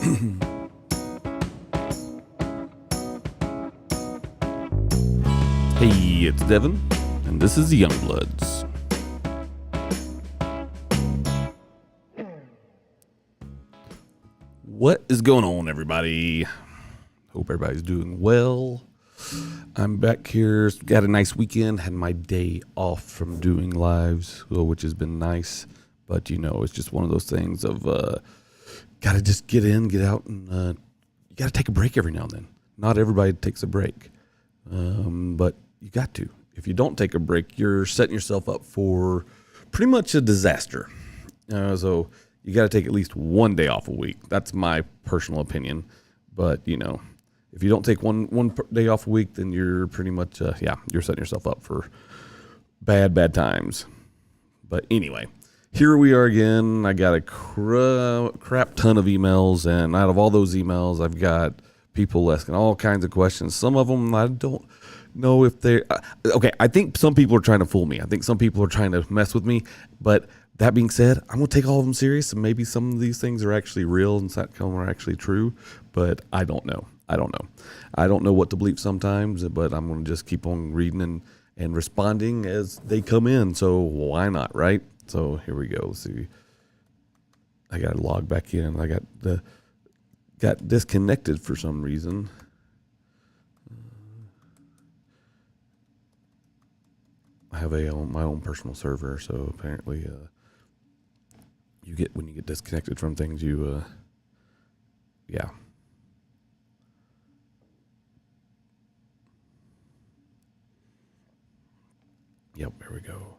Hey, it's Devin, and this is the Youngbloods. What is going on, everybody? Hope everybody's doing well. I'm back here. Got a nice weekend. Had my day off from doing lives, which has been nice. But, you know, it's just one of those things of got to just get in, get out, and you got to take a break every now and then. Not everybody takes a break, but you got to. If you don't take a break, you're setting yourself up for pretty much a disaster. So you got to take at least one day off a week. That's my personal opinion. But, you know, if you don't take one day off a week, then you're pretty much, you're setting yourself up for bad times. But anyway, here we are again. I got a crap ton of emails, and out of all those emails, I've got people asking all kinds of questions. Some of them I don't know if they're okay. I think some people are trying to fool me. I think some people are trying to mess with me. But that being said, I'm going to take all of them serious, and maybe some of these things are actually real and some are actually true. But I don't know. I don't know what to believe sometimes, but I'm going to just keep on reading and responding as they come in. So why not, right? So here we go. Let's see. I got to log back in. I got disconnected for some reason. I have my own personal server, so apparently when you get disconnected from things, yeah. Yep, there we go.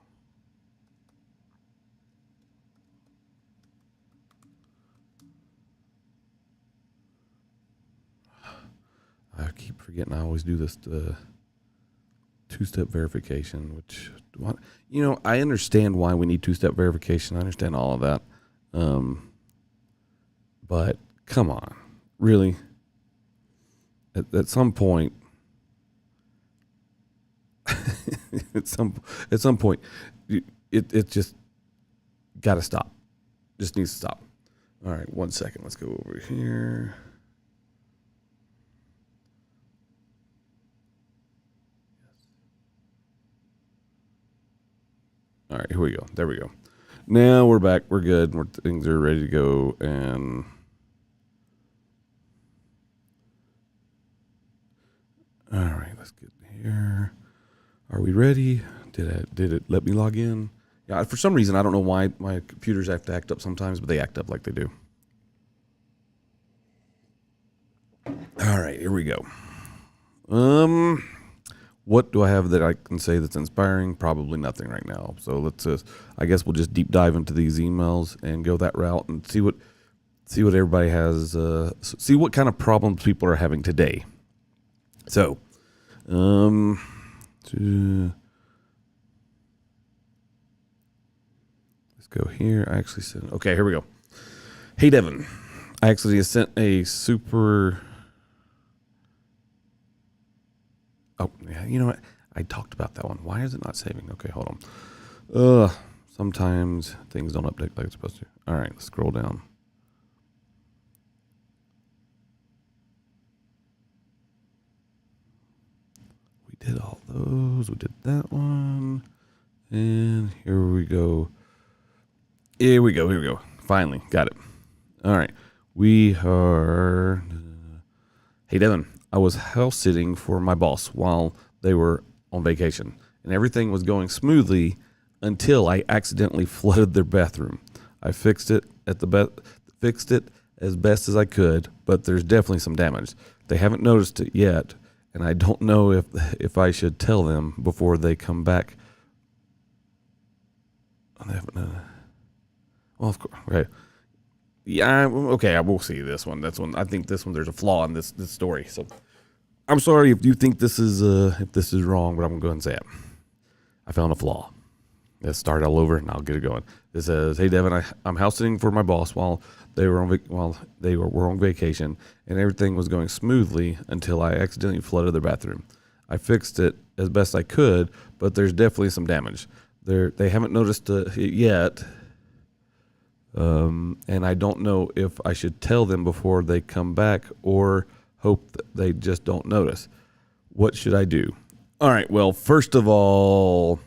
I keep forgetting I always do this two-step verification, which, you know, I understand why we need two-step verification. I understand all of that. But come on, really? At some point, at some point, it just got to stop. Just needs to stop. All right, 1 second. Let's go over here. All right, here we go. There we go. Now we're back. We're good. Things are ready to go. And all right, let's get here. Are we ready? Did it let me log in? Yeah, for some reason I don't know why my computers have to act up sometimes, but they act up like they do. All right, here we go. What do I have that I can say that's inspiring? Probably nothing right now. So let's I guess we'll just deep dive into these emails and go that route and see what everybody has. See what kind of problems people are having today. So, let's go here. I actually sent. Okay, here we go. Hey Devin, I actually sent a super. Oh, yeah, you know what? I talked about that one. Why is it not saving? Okay, hold on. Sometimes things don't update like it's supposed to. All right, let's scroll down. We did all those. We did that one. And here we go. Here we go. Finally, got it. All right. We are... Hey, Devin. I was house sitting for my boss while they were on vacation, and everything was going smoothly until I accidentally flooded their bathroom. I fixed it as best as I could, but there's definitely some damage. They haven't noticed it yet, and I don't know if I should tell them before they come back. Well, of course, right. Yeah, okay, I will see this one. I think this one, there's a flaw in this story. So I'm sorry if you think this is wrong, but I'm going to go ahead and say it. I found a flaw. Let's start all over, and I'll get it going. It says, "Hey Devin, I'm house sitting for my boss while they were on vacation, and everything was going smoothly until I accidentally flooded their bathroom. I fixed it as best I could, but there's definitely some damage. They haven't noticed it yet." And I don't know if I should tell them before they come back or hope that they just don't notice. What should I do? All right, well, first of all,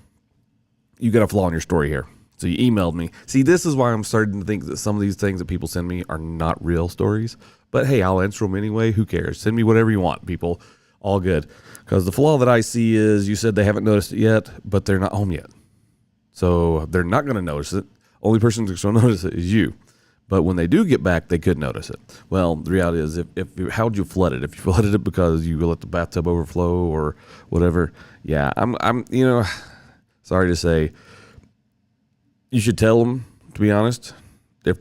you got a flaw in your story here. So you emailed me. See, this is why I'm starting to think that some of these things that people send me are not real stories. But hey, I'll answer them anyway. Who cares? Send me whatever you want, people. All good. Because the flaw that I see is you said they haven't noticed it yet, but they're not home yet. So they're not going to notice it. Only person that's going to notice it is you. But when they do get back, they could notice it. Well, the reality is, how'd you flood it? If you flooded it because you let the bathtub overflow or whatever, yeah, I'm, sorry to say, you should tell them. To be honest, if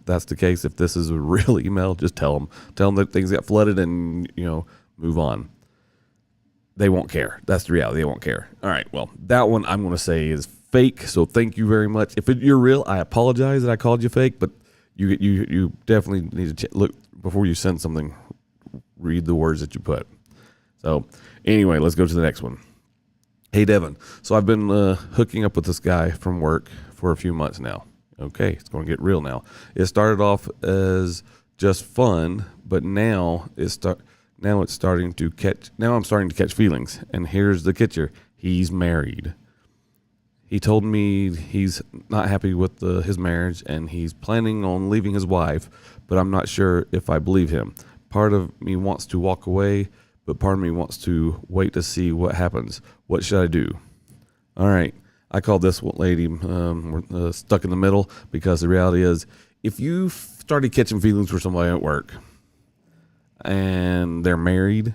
that's the case, if this is a real email, just tell them that things got flooded and move on. They won't care. That's the reality. They won't care. All right. Well, that one I'm going to say is fake. So thank you very much. If you're real, I apologize that I called you fake, but you definitely need to look before you send something. Read the words that you put. So anyway, let's go to the next one. Hey, Devin. So I've been hooking up with this guy from work for a few months now. Okay, it's going to get real now. It started off as just fun, but now I'm starting to catch feelings. And here's the catcher. He's married. He told me he's not happy with his marriage and he's planning on leaving his wife, but I'm not sure if I believe him. Part of me wants to walk away, but part of me wants to wait to see what happens. What should I do? All right. I call this lady we're stuck in the middle, because the reality is, if you started catching feelings for somebody at work and they're married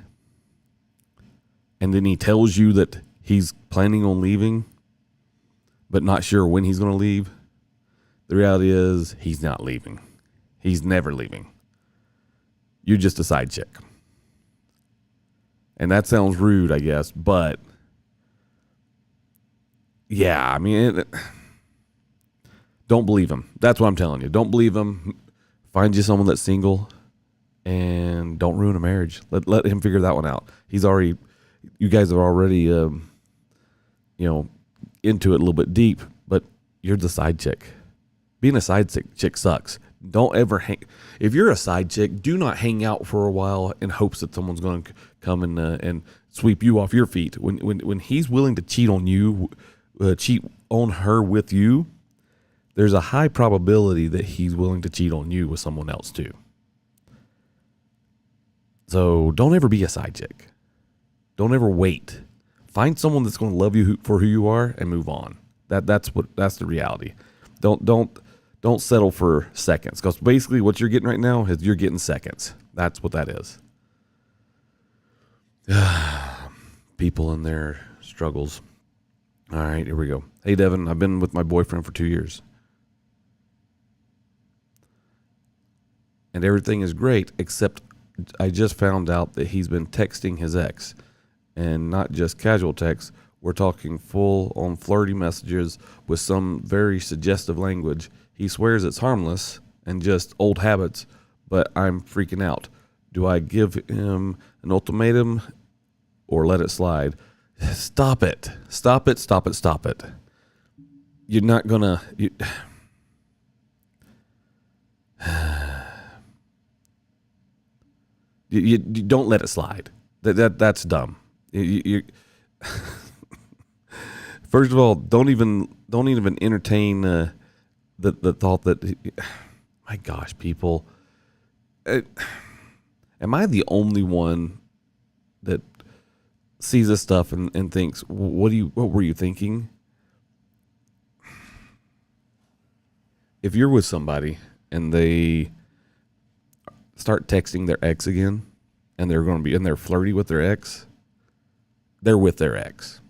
and then he tells you that he's planning on leaving but not sure when he's going to leave, the reality is he's not leaving. He's never leaving. You're just a side chick. And that sounds rude, I guess, but yeah, I mean, don't believe him. That's what I'm telling you. Don't believe him. Find you someone that's single and don't ruin a marriage. Let him figure that one out. You guys are already, into it a little bit deep, but you're the side chick. Being a side chick sucks. Don't ever if you're a side chick, do not hang out for a while in hopes that someone's going to come and sweep you off your feet. When he's willing to cheat on you, cheat on her with you, there's a high probability that he's willing to cheat on you with someone else too. So don't ever be a side chick. Don't ever wait. Find someone that's going to love you for who you are and move on. That's the reality. Don't settle for seconds, because basically what you're getting right now is you're getting seconds. That's what that is. People and their struggles. All right, here we go. Hey, Devin, I've been with my boyfriend for 2 years. And everything is great, except I just found out that he's been texting his ex. And not just casual texts. We're talking full-on flirty messages with some very suggestive language. He swears it's harmless and just old habits, but I'm freaking out. Do I give him an ultimatum or let it slide? Stop it. Stop it, stop it, stop it. You're not going to... You don't let it slide. That's dumb. First of all, don't even entertain the thought that, my gosh, people, am I the only one that sees this stuff and thinks, what were you thinking? If you're with somebody and they start texting their ex again, and they're flirty with their ex, they're with their ex.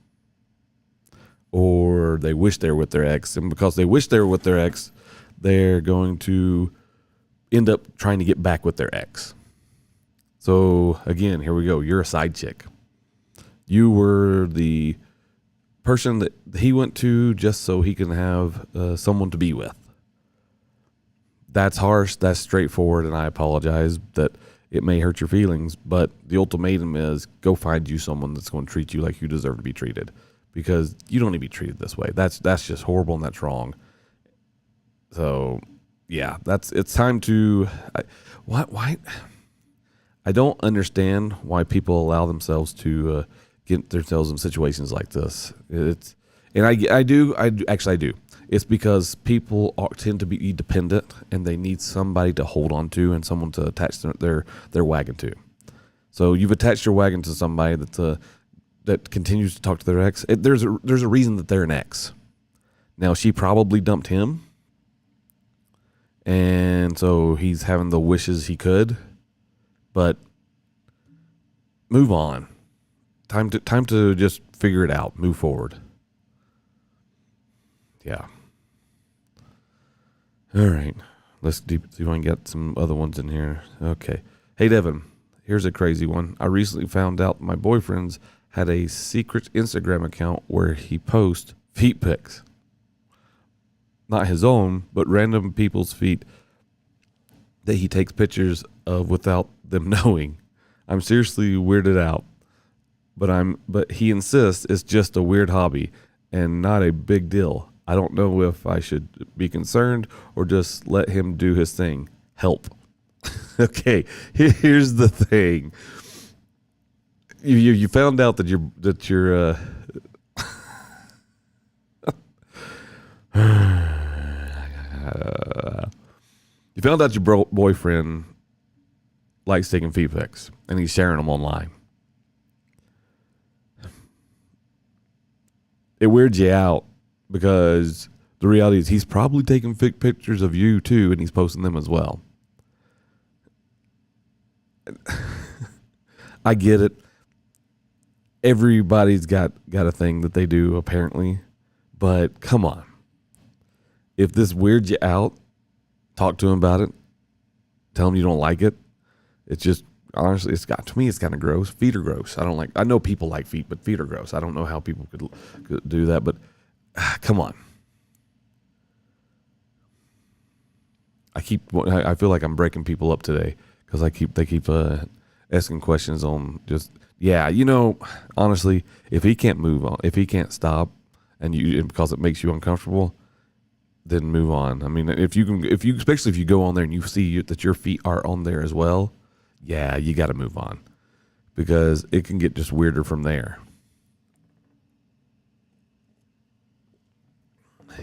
Or they wish they were with their ex. And because they wish they were with their ex, they're going to end up trying to get back with their ex. So, again, here we go. You're a side chick. You were the person that he went to just so he can have someone to be with. That's harsh. That's straightforward. And I apologize that it may hurt your feelings, but the ultimatum is go find you someone that's going to treat you like you deserve to be treated, because you don't need to be treated this way. That's just horrible and that's wrong. So yeah, it's time to. Why? I don't understand why people allow themselves to get themselves in situations like this. I do. Actually, I do. It's because people tend to be dependent, and they need somebody to hold on to and someone to attach their wagon to. So you've attached your wagon to somebody that continues to talk to their ex. There's a reason that they're an ex. Now she probably dumped him, and so he's having the wishes he could, but move on. Time to just figure it out. Move forward. Yeah. All right. Let's see if I can get some other ones in here. Okay. Hey, Devin, here's a crazy one. I recently found out my boyfriend's had a secret Instagram account where he posts feet pics. Not his own, but random people's feet that he takes pictures of without them knowing. I'm seriously weirded out. But he insists it's just a weird hobby and not a big deal. I don't know if I should be concerned or just let him do his thing. Help. Okay, here's the thing. You found out that you're you found out your boyfriend likes taking feet pics and he's sharing them online. It weirds you out because the reality is he's probably taking pictures of you too, and he's posting them as well. I get it. Everybody's got a thing that they do apparently, but come on. If this weirds you out, talk to him about it. Tell him you don't like it. It's just honestly, to me, it's kind of gross. Feet are gross. I know people like feet, but feet are gross. I don't know how people could do that, but come on. I feel like I'm breaking people up today because they keep asking questions on just, honestly, if he can't move on, if he can't stop and because it makes you uncomfortable, then move on. I mean, especially if you go on there and you see that your feet are on there as well, yeah, you got to move on because it can get just weirder from there.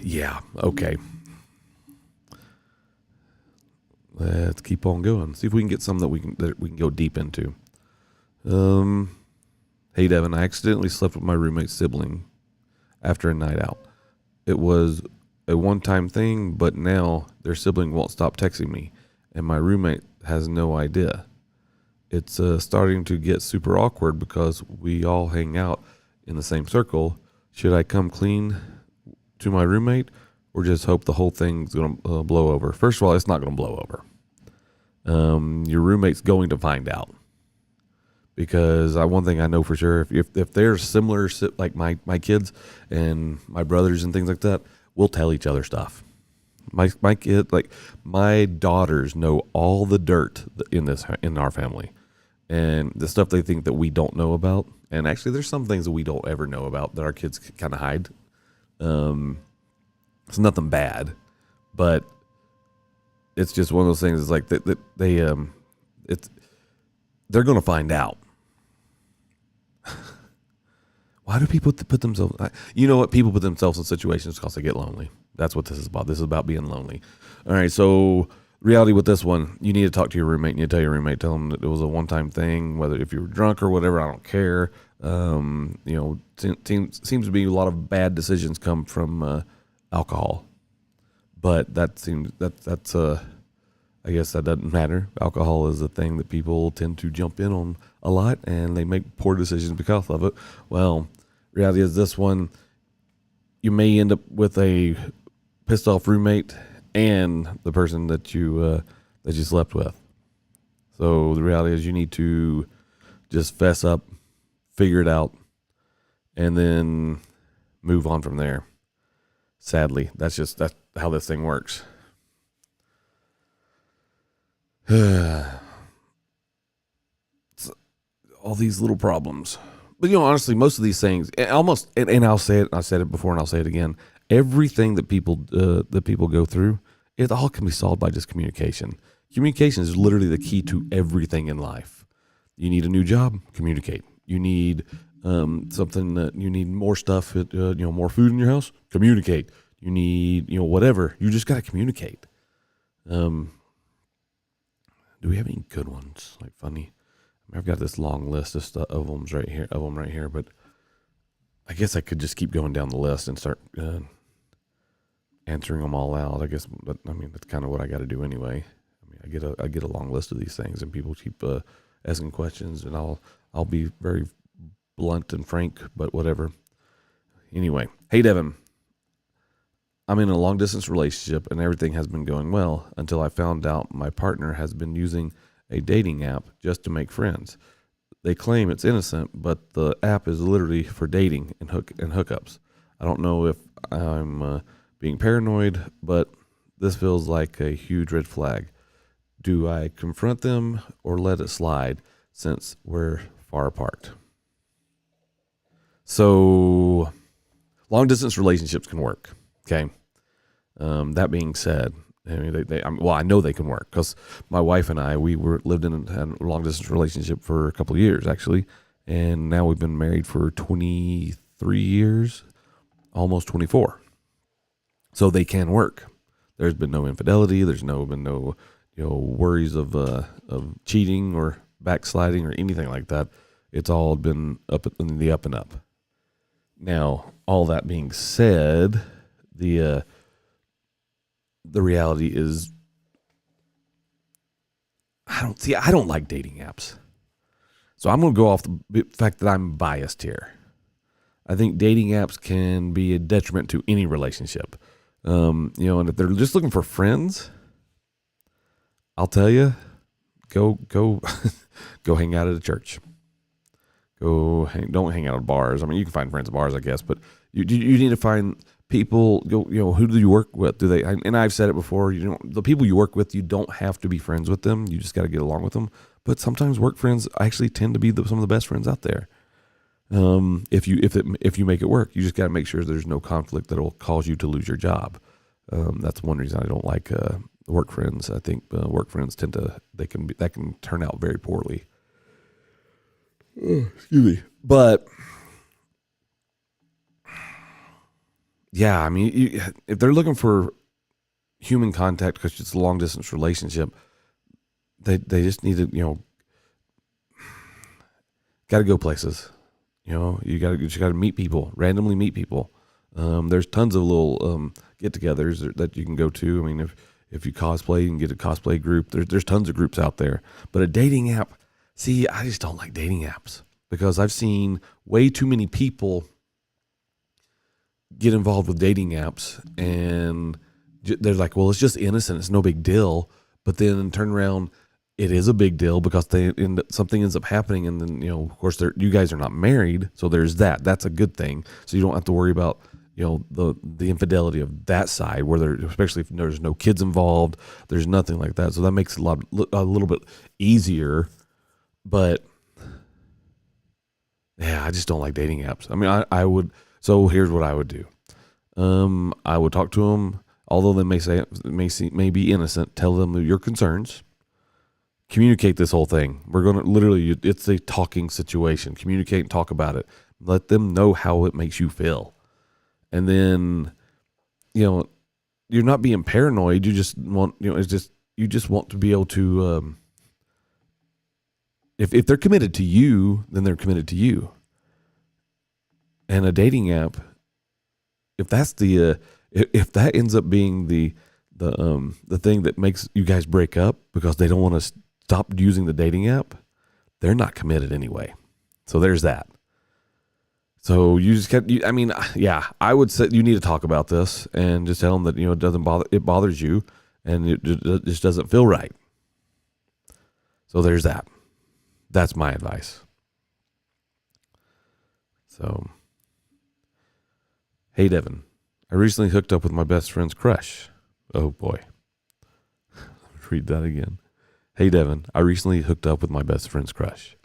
Yeah. Okay. Let's keep on going. See if we can get some that we can go deep into. Hey Devin, I accidentally slept with my roommate's sibling after a night out. It was a one-time thing, but now their sibling won't stop texting me, and my roommate has no idea. It's starting to get super awkward because we all hang out in the same circle. Should I come clean to my roommate or just hope the whole thing's going to blow over? First of all, it's not going to blow over. Your roommate's going to find out because one thing I know for sure, if they're similar, like my kids and my brothers and things like that, we'll tell each other stuff. My kid, like my daughters know all the dirt in our family and the stuff they think that we don't know about. And actually there's some things that we don't ever know about that our kids kind of hide. It's nothing bad, but it's just one of those things. It's like they're going to find out. Why do people put themselves? You know what? People put themselves in situations because they get lonely. That's what this is about. This is about being lonely. All right. So reality with this one, you need to talk to your roommate. And you tell your roommate, tell them that it was a one-time thing. Whether if you were drunk or whatever, I don't care. Seems to be a lot of bad decisions come from alcohol, but that's I guess that doesn't matter. Alcohol is a thing that people tend to jump in on a lot, and they make poor decisions because of it. Well, reality is this one, you may end up with a pissed off roommate and the person that you slept with. So the reality is you need to just fess up, figure it out, and then move on from there. Sadly, that's how this thing works. All these little problems. But honestly, most of these things, and I'll say it, I said it before and I'll say it again, everything that people go through It all can be solved by just communication. Communication is literally the key to everything in life. You need a new job, communicate. You need something that you need more stuff, more food in your house, communicate. You need, whatever. You just got to communicate. Do we have any good ones? Like funny? I've got this long list of stuff of them right here, but I guess I could just keep going down the list and start answering them all out. I guess, but I mean that's kind of what I got to do anyway. I mean, I get a long list of these things, and people keep asking questions, and I'll be very blunt and frank, but whatever. Anyway, hey Devin, I'm in a long distance relationship, and everything has been going well until I found out my partner has been using a dating app just to make friends. They claim it's innocent, but the app is literally for dating and hookups. I don't know if I'm being paranoid, but this feels like a huge red flag. Do I confront them or let it slide since we're far apart? So, long distance relationships can work. Okay. That being said, I mean, I know they can work because my wife and I, lived in a long distance relationship for a couple of years actually, and now we've been married for 23 years, almost 24. So they can work. There's been no infidelity. There's been no worries of cheating or backsliding or anything like that. It's all been up in the up and up. Now, all that being said, the reality is, I don't like dating apps. So I'm going to go off the fact that I'm biased here. I think dating apps can be a detriment to any relationship. And if they're just looking for friends, I'll tell you, go go hang out at a church. Don't hang out at bars. I mean, you can find friends at bars, I guess, but you need to find people. Who do you work with? Do they? And I've said it before. The people you work with, you don't have to be friends with them. You just got to get along with them. But sometimes work friends actually tend to be some of the best friends out there. If you make it work, you just got to make sure there's no conflict that will cause you to lose your job. That's one reason I don't like work friends. I think work friends that can turn out very poorly. Excuse me. But yeah, I mean, if they're looking for human contact because it's a long distance relationship, they just need to got to go places. You got to meet people, randomly meet people. There's tons of little get-togethers that you can go to. I mean, if you cosplay, you can get a cosplay group. There's tons of groups out there. But a dating app, see, I just don't like dating apps because I've seen way too many people get involved with dating apps, and they're like, well, it's just innocent. It's no big deal. But then turn around, it is a big deal because something ends up happening. And then, of course, you guys are not married. So there's that. That's a good thing. So you don't have to worry about, the infidelity of that side especially if there's no kids involved, there's nothing like that. So that makes it a little bit easier. But yeah, I just don't like dating apps. I mean, I would. So here's what I would do. I would talk to them, although they may be innocent. Tell them your concerns. Communicate this whole thing. We're going to literally, it's a talking situation. Communicate and talk about it. Let them know how it makes you feel. And then, you're not being paranoid. You just want, you just want to be able to, if they're committed to you, then they're committed to you. And a dating app, if that's if that ends up being the thing that makes you guys break up because they don't want to stop using the dating app, they're not committed anyway. So there's that. So you just I would say you need to talk about this and just tell them that, it bothers you and it just doesn't feel right. So there's that. That's my advice. So, hey Devin, I recently hooked up with my best friend's crush. Oh boy. Let's read that again. Hey Devin, I recently hooked up with my best friend's crush.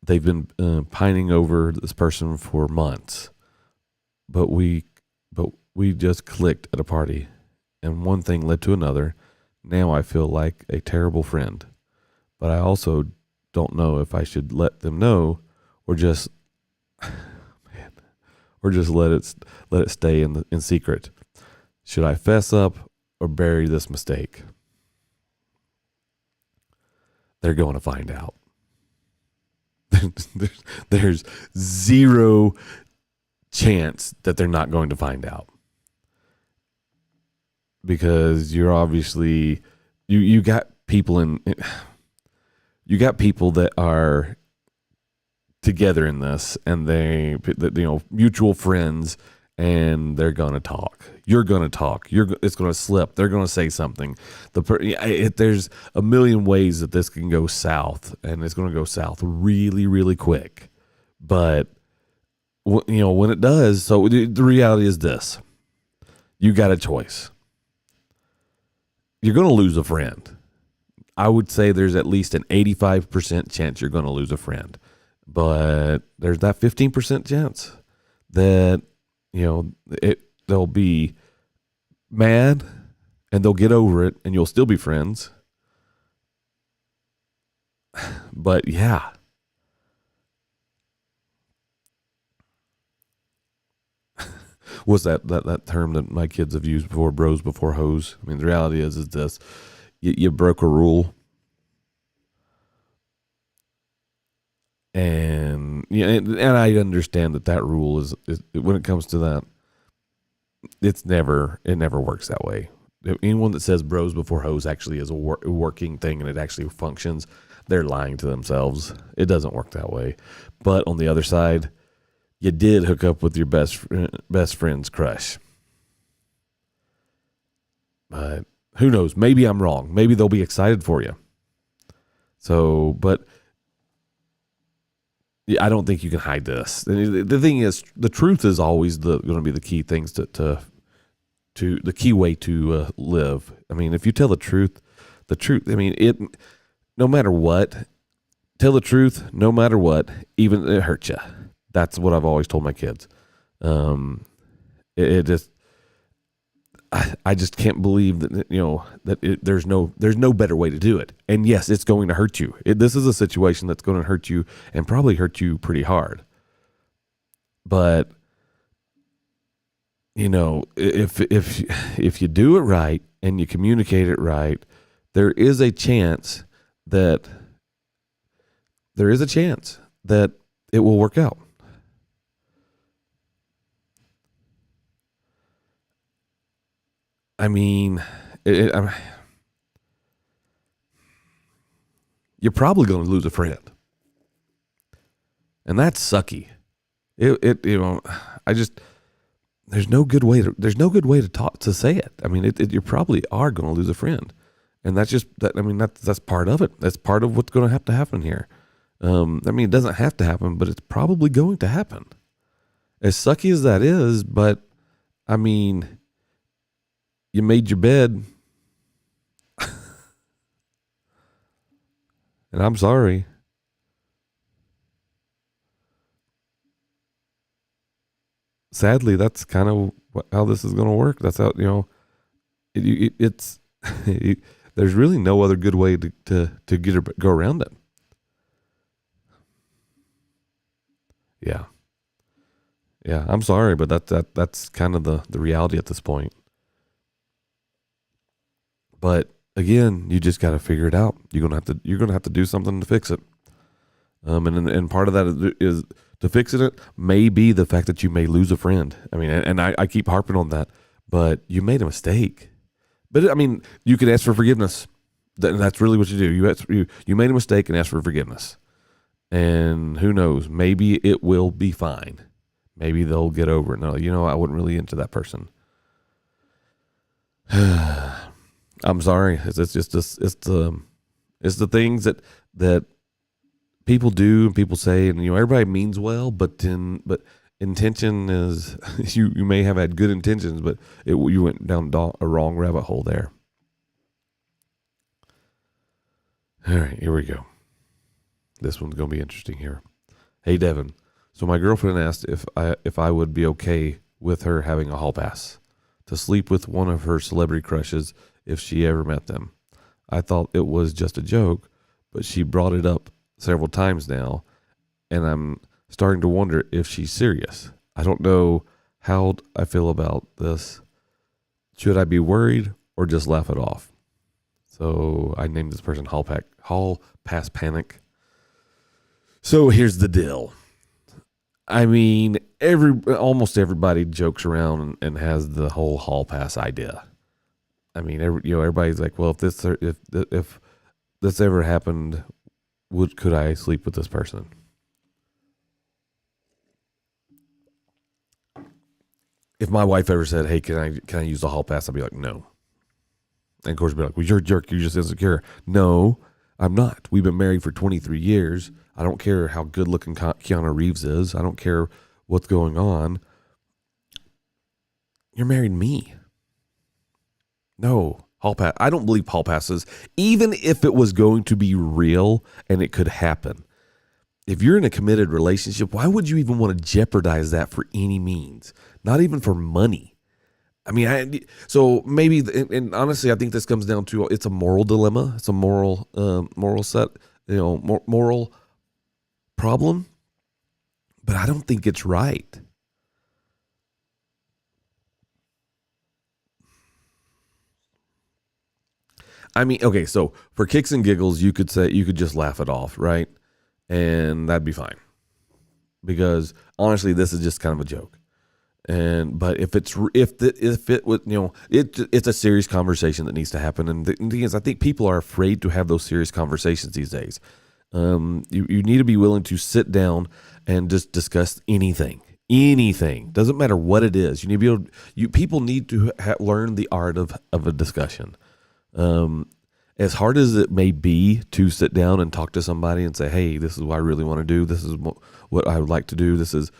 They've been pining over this person for months, but we just clicked at a party, and one thing led to another. Now I feel like a terrible friend, but I also don't know if I should let them know or just let it stay in secret. Should I fess up or bury this mistake? They're going to find out. There's zero chance that they're not going to find out, because you're obviously you got people that are together in this, and they mutual friends, and they're gonna talk. You're gonna talk. It's gonna slip. They're gonna say something. There's a million ways that this can go south, and it's gonna go south really, really quick. But when it does, so the reality is this: you got a choice. You're gonna lose a friend. I would say there's at least an 85% chance you're gonna lose a friend, but there's that 15% chance that they'll be mad and they'll get over it and you'll still be friends. But yeah. What's that term that my kids have used before, bros before hoes? I mean, the reality is this: you broke a rule, and I understand that rule is when it comes to that, it never works that way. Anyone that says bros before hoes actually is a working thing and it actually functions, they're lying to themselves. It doesn't work that way. But on the other side, you did hook up with your best friend's crush. But who knows? Maybe I'm wrong. Maybe they'll be excited for you. So, but I don't think you can hide this. The thing is, the truth is always going to be the key things to the key way to live. I mean, if you tell the truth. I mean, no matter what, tell the truth. No matter what, even it hurts you. That's what I've always told my kids. I just can't believe that there's no better way to do it. And yes, it's going to hurt you. This is a situation that's going to hurt you and probably hurt you pretty hard. But if you do it right and you communicate it right, there is a chance that it will work out. I mean, you're probably going to lose a friend, and that's sucky. There's no good way to talk to say it. I mean, you probably are going to lose a friend, and that's just that. I mean, that's part of it. That's part of what's going to have to happen here. I mean, it doesn't have to happen, but it's probably going to happen. As sucky as that is, but I mean, you made your bed, and I'm sorry. Sadly, that's kind of how this is going to work. That's how it's. There's really no other good way to go around it. Yeah. I'm sorry, but that's kind of the reality at this point. But again, you just got to figure it out. You're gonna have to do something to fix it. And part of that is to fix it may be the fact that you may lose a friend. I mean, and I keep harping on that, but you made a mistake. But I mean, you can ask for forgiveness. That's really what you do. You made a mistake and ask for forgiveness. And who knows? Maybe it will be fine. Maybe they'll get over it. No, I wasn't really into that person. I'm sorry. It's the things that people do and people say, and everybody means well, but intention is you may have had good intentions, but you went down a wrong rabbit hole there. All right, here we go. This one's gonna be interesting here. Hey Devin, so my girlfriend asked if I would be okay with her having a hall pass to sleep with one of her celebrity crushes if she ever met them. I thought it was just a joke, but she brought it up several times now, and I'm starting to wonder if she's serious. I don't know how I feel about this. Should I be worried or just laugh it off? So I named this person Hall Pass Panic. So here's the deal. I mean, almost everybody jokes around and has the whole hall pass idea. I mean, everybody's like, well, if this ever happened, could I sleep with this person? If my wife ever said, "Hey, can I use the hall pass?" I'd be like, "No." And of course, be like, "Well, you're a jerk. You're just insecure." No, I'm not. We've been married for 23 years. I don't care how good looking Keanu Reeves is. I don't care what's going on. You're married to me. No, hall pass. I don't believe hall passes, even if it was going to be real and it could happen. If you're in a committed relationship, why would you even want to jeopardize that for any means? Not even for money. I mean, so maybe, and honestly, I think this comes down to, it's a moral dilemma. It's a moral set, moral problem. But I don't think it's right. I mean, okay, so for kicks and giggles, you could just laugh it off, right? And that'd be fine. Because honestly, this is just kind of a joke. But if it was, it's a serious conversation that needs to happen. And the thing is, I think people are afraid to have those serious conversations these days. You need to be willing to sit down and just discuss anything. Doesn't matter what it is. You need to be able. People need to learn the art of a discussion. As hard as it may be to sit down and talk to somebody and say, "Hey, this is what I really want to do. This is what I would like to do. This is,"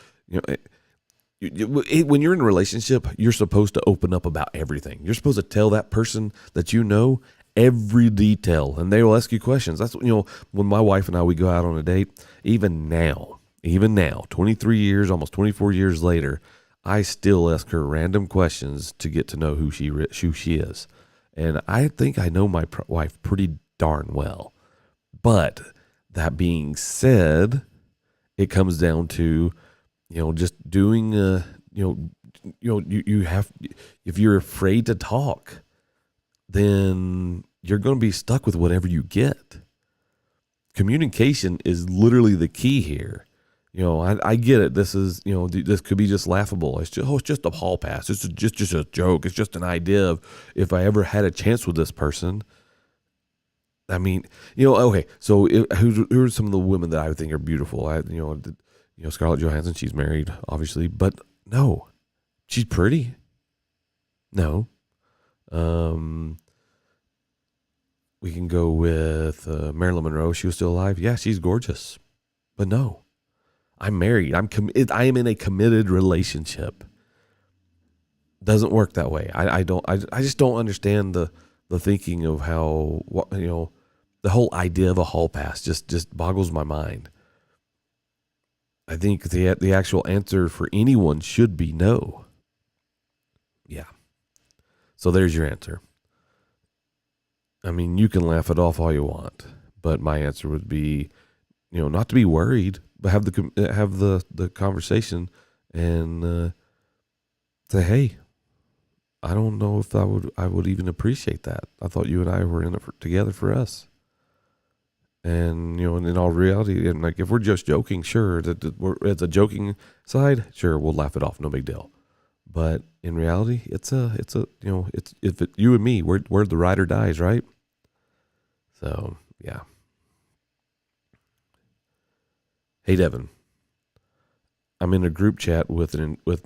when you're in a relationship, you're supposed to open up about everything. You're supposed to tell that person that you know every detail, and they will ask you questions. That's when my wife and we go out on a date. Even now, 23 years, almost 24 years later, I still ask her random questions to get to know who she is, and I think I know my wife pretty darn well. But that being said, it comes down to just doing, you have, if you're afraid to talk, then you're going to be stuck with whatever you get. Communication is literally the key here. I get it. This is, this could be just laughable. It's just a hall pass. It's just a joke. It's just an idea of if I ever had a chance with this person. I mean, okay. So who are some of the women that I think are beautiful? Scarlett Johansson, she's married, obviously, but no, she's pretty. No. We can go with Marilyn Monroe. She was still alive. Yeah, she's gorgeous, but no, I'm married. I am in a committed relationship. Doesn't work that way. I just don't understand the thinking of how, the whole idea of a hall pass just boggles my mind. I think the actual answer for anyone should be no. Yeah. So there's your answer. I mean, you can laugh it off all you want, but my answer would be, not to be worried, but have the conversation and say, "Hey, I don't know if I would even appreciate that. I thought you and I were in it together for us." And, in all reality, and like, if we're just joking, sure, it's a joking side, sure, we'll laugh it off, no big deal. But in reality, it's you and me, we're the ride or dies, right? So, yeah. Hey, Devin, I'm in a group chat with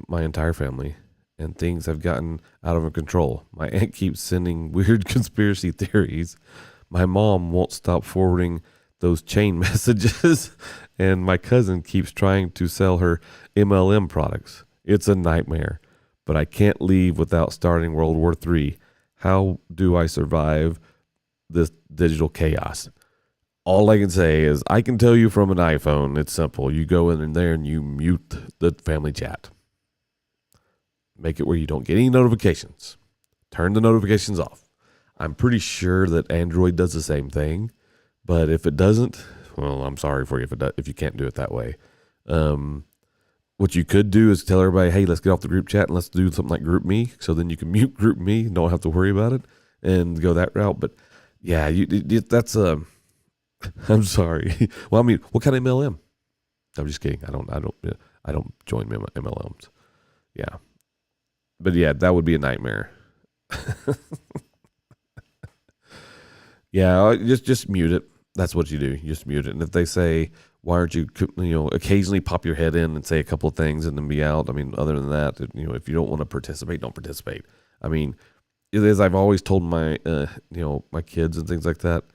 my entire family, and things have gotten out of control. My aunt keeps sending weird conspiracy theories. My mom won't stop forwarding those chain messages, and my cousin keeps trying to sell her MLM products. It's a nightmare, but I can't leave without starting World War III. How do I survive this digital chaos? All I can say is I can tell you from an iPhone, it's simple. You go in there and you mute the family chat. Make it where you don't get any notifications. Turn the notifications off. I'm pretty sure that Android does the same thing, but if it doesn't, well, I'm sorry for you if you can't do it that way. What you could do is tell everybody, hey, let's get off the group chat and let's do something like Group Me. So then you can mute Group Me, don't have to worry about it, and go that route. But yeah, that's I'm sorry. Well, I mean, what kind of MLM? I'm just kidding. I don't join MLMs. Yeah, but yeah, that would be a nightmare. Yeah, just mute it. That's what you do. You just mute it. And if they say, why aren't you, occasionally pop your head in and say a couple of things and then be out. I mean, other than that, if you don't want to participate, don't participate. I mean, as I've always told my, my kids and things like that.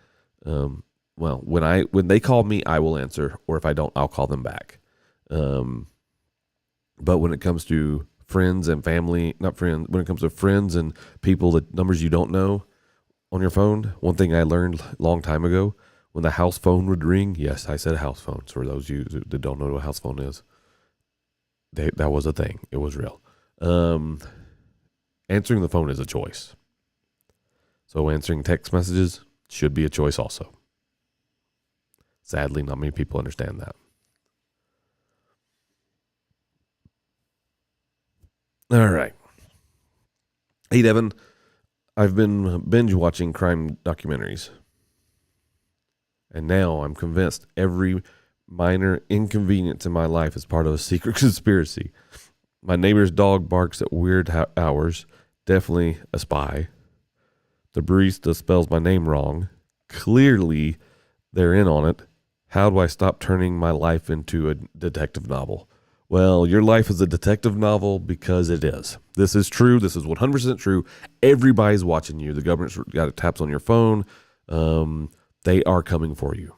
Well, when they call me, I will answer, or if I don't, I'll call them back. But when it comes to friends and family, when it comes to friends and people, the numbers you don't know on your phone, one thing I learned a long time ago, when the house phone would ring, yes, I said house phone. So for those of you that don't know what a house phone is, that was a thing. It was real. Answering the phone is a choice. So answering text messages should be a choice also. Sadly, not many people understand that. All right. Hey, Devin, I've been binge watching crime documentaries. And now I'm convinced every minor inconvenience in my life is part of a secret conspiracy. My neighbor's dog barks at weird hours. Definitely a spy. The barista spells my name wrong. Clearly, they're in on it. How do I stop turning my life into a detective novel? Well, your life is a detective novel because it is. This is true. This is 100% true. Everybody's watching you. The government's got taps on your phone. They are coming for you.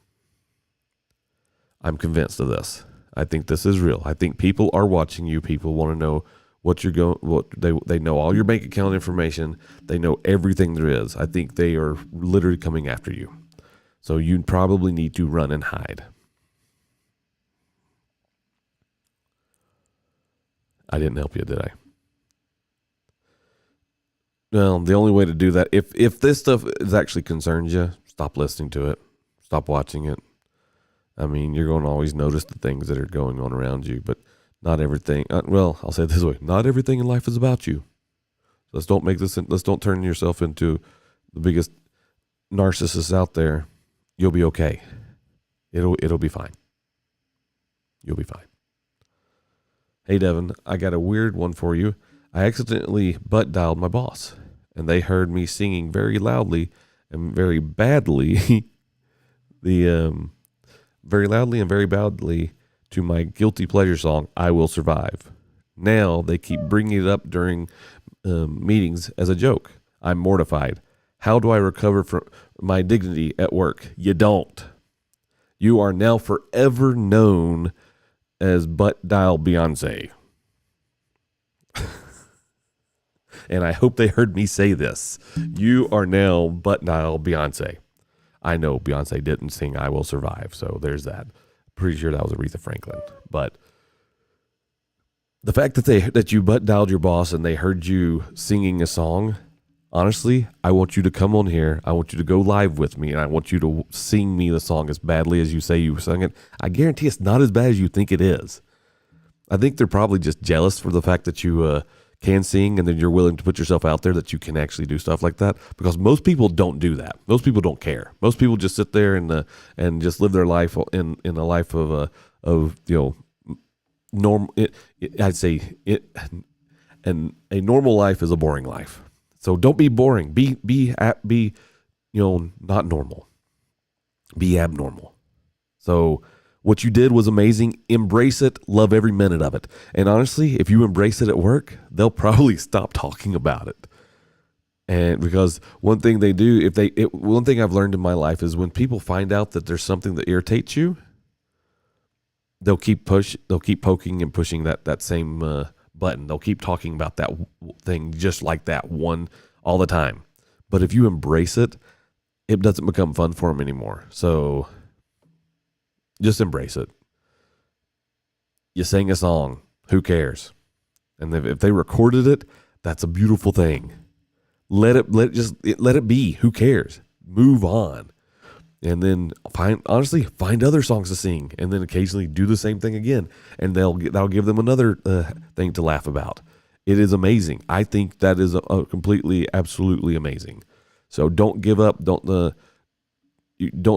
I'm convinced of this. I think this is real. I think people are watching you. People want to know what you're going. What they know all your bank account information. They know everything there is. I think they are literally coming after you. So you probably need to run and hide. I didn't help you, did I? Well, the only way to do that, if this stuff is actually concerns you, stop listening to it. Stop watching it. I mean, you're going to always notice the things that are going on around you, but not everything. Well, I'll say it this way: not everything in life is about you. Let's don't turn yourself into the biggest narcissist out there. You'll be okay. It'll be fine. You'll be fine. Hey, Devin, I got a weird one for you. I accidentally butt dialed my boss, and they heard me singing very loudly and very badly very loudly and very badly to my guilty pleasure song, I Will Survive. Now they keep bringing it up during meetings as a joke. I'm mortified. How do I recover from my dignity at work? You don't. You are now forever known as Butt Dial Beyonce. And I hope they heard me say this. You are now Butt Dial Beyonce. I know Beyonce didn't sing I Will Survive, so there's that. Pretty sure that was Aretha Franklin. But the fact that you butt dialed your boss and they heard you singing a song, honestly, I want you to come on here. I want you to go live with me, and I want you to sing me the song as badly as you say you sung it. I guarantee it's not as bad as you think it is. I think they're probably just jealous for the fact that you can sing, and then you're willing to put yourself out there that you can actually do stuff like that, because most people don't do that. Most people don't care. Most people just sit there and just live their life in a life of normal. I'd say it, and a normal life is a boring life. So don't be boring. Be not normal. Be abnormal. So what you did was amazing. Embrace it. Love every minute of it. And honestly, if you embrace it at work, they'll probably stop talking about it. And because one thing they do, one thing I've learned in my life is when people find out that there's something that irritates you, they'll keep poking and pushing that same button. They'll keep talking about that thing just like that one all the time. But if you embrace it, it doesn't become fun for them anymore. So just embrace it. You sing a song. Who cares? And if they recorded it, that's a beautiful thing. Let it be. Who cares? Move on. And then find other songs to sing, and then occasionally do the same thing again, and that'll give them another thing to laugh about. It is amazing. I think that is a completely, absolutely amazing. So don't give up. Don't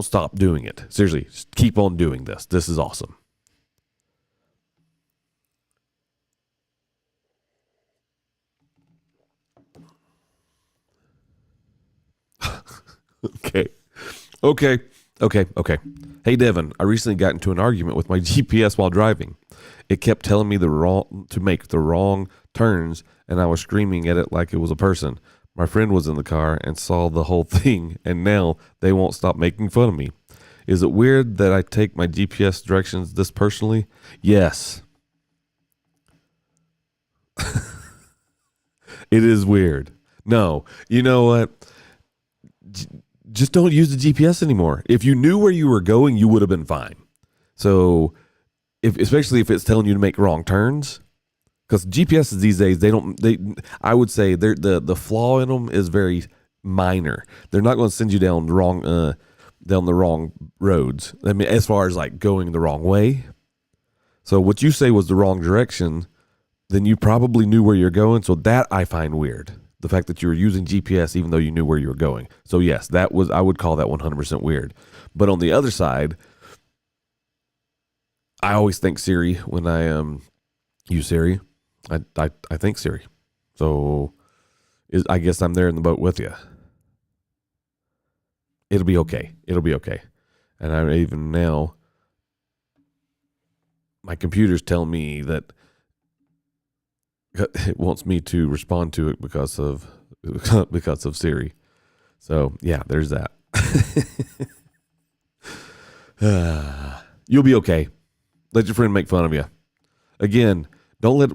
stop doing it. Seriously, just keep on doing this. This is awesome. Okay. Hey, Devin, I recently got into an argument with my GPS while driving. It kept telling me to make the wrong turns, and I was screaming at it like it was a person. My friend was in the car and saw the whole thing, and now they won't stop making fun of me. Is it weird that I take my GPS directions this personally? Yes. It is weird. No, you know what? Just don't use the GPS anymore. If you knew where you were going, you would have been fine. So, especially if it's telling you to make wrong turns, because GPSs these days, I would say the flaw in them is very minor. They're not going to send you down the wrong roads. I mean, as far as like going the wrong way. So what you say was the wrong direction, then you probably knew where you're going. So that I find weird. The fact that you were using GPS even though you knew where you were going. So yes, I would call that 100% weird. But on the other side, I always think Siri when I use Siri. I think Siri. So I guess I'm there in the boat with you. It'll be okay. And I even now, my computer's telling me that it wants me to respond to it because of Siri. So yeah, there's that. You'll be okay. Let your friend make fun of you. Again, don't let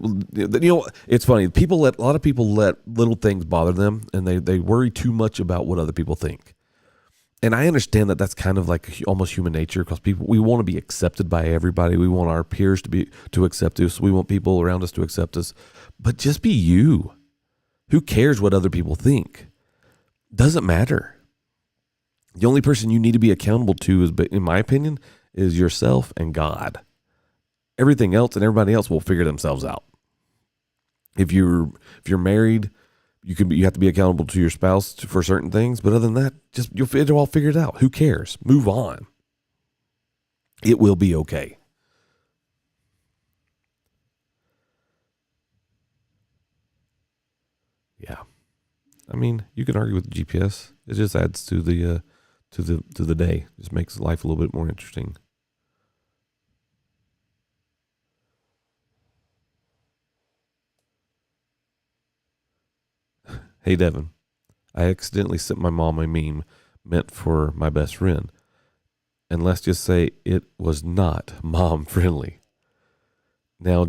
it's funny. A lot of people let little things bother them, and they worry too much about what other people think. And I understand that that's kind of like almost human nature, because we want to be accepted by everybody. We want our peers to accept us. We want people around us to accept us. But just be you. Who cares what other people think? Doesn't matter. The only person you need to be accountable to is, in my opinion, is yourself and God. Everything else and everybody else will figure themselves out. If you're married, you have to be accountable to your spouse for certain things, but other than that, it'll all figure it out. Who cares? Move on. It will be okay. Yeah. I mean, you can argue with the GPS. It just adds to the day. Just makes life a little bit more interesting. Hey, Devin, I accidentally sent my mom a meme meant for my best friend. And let's just say it was not mom friendly. Now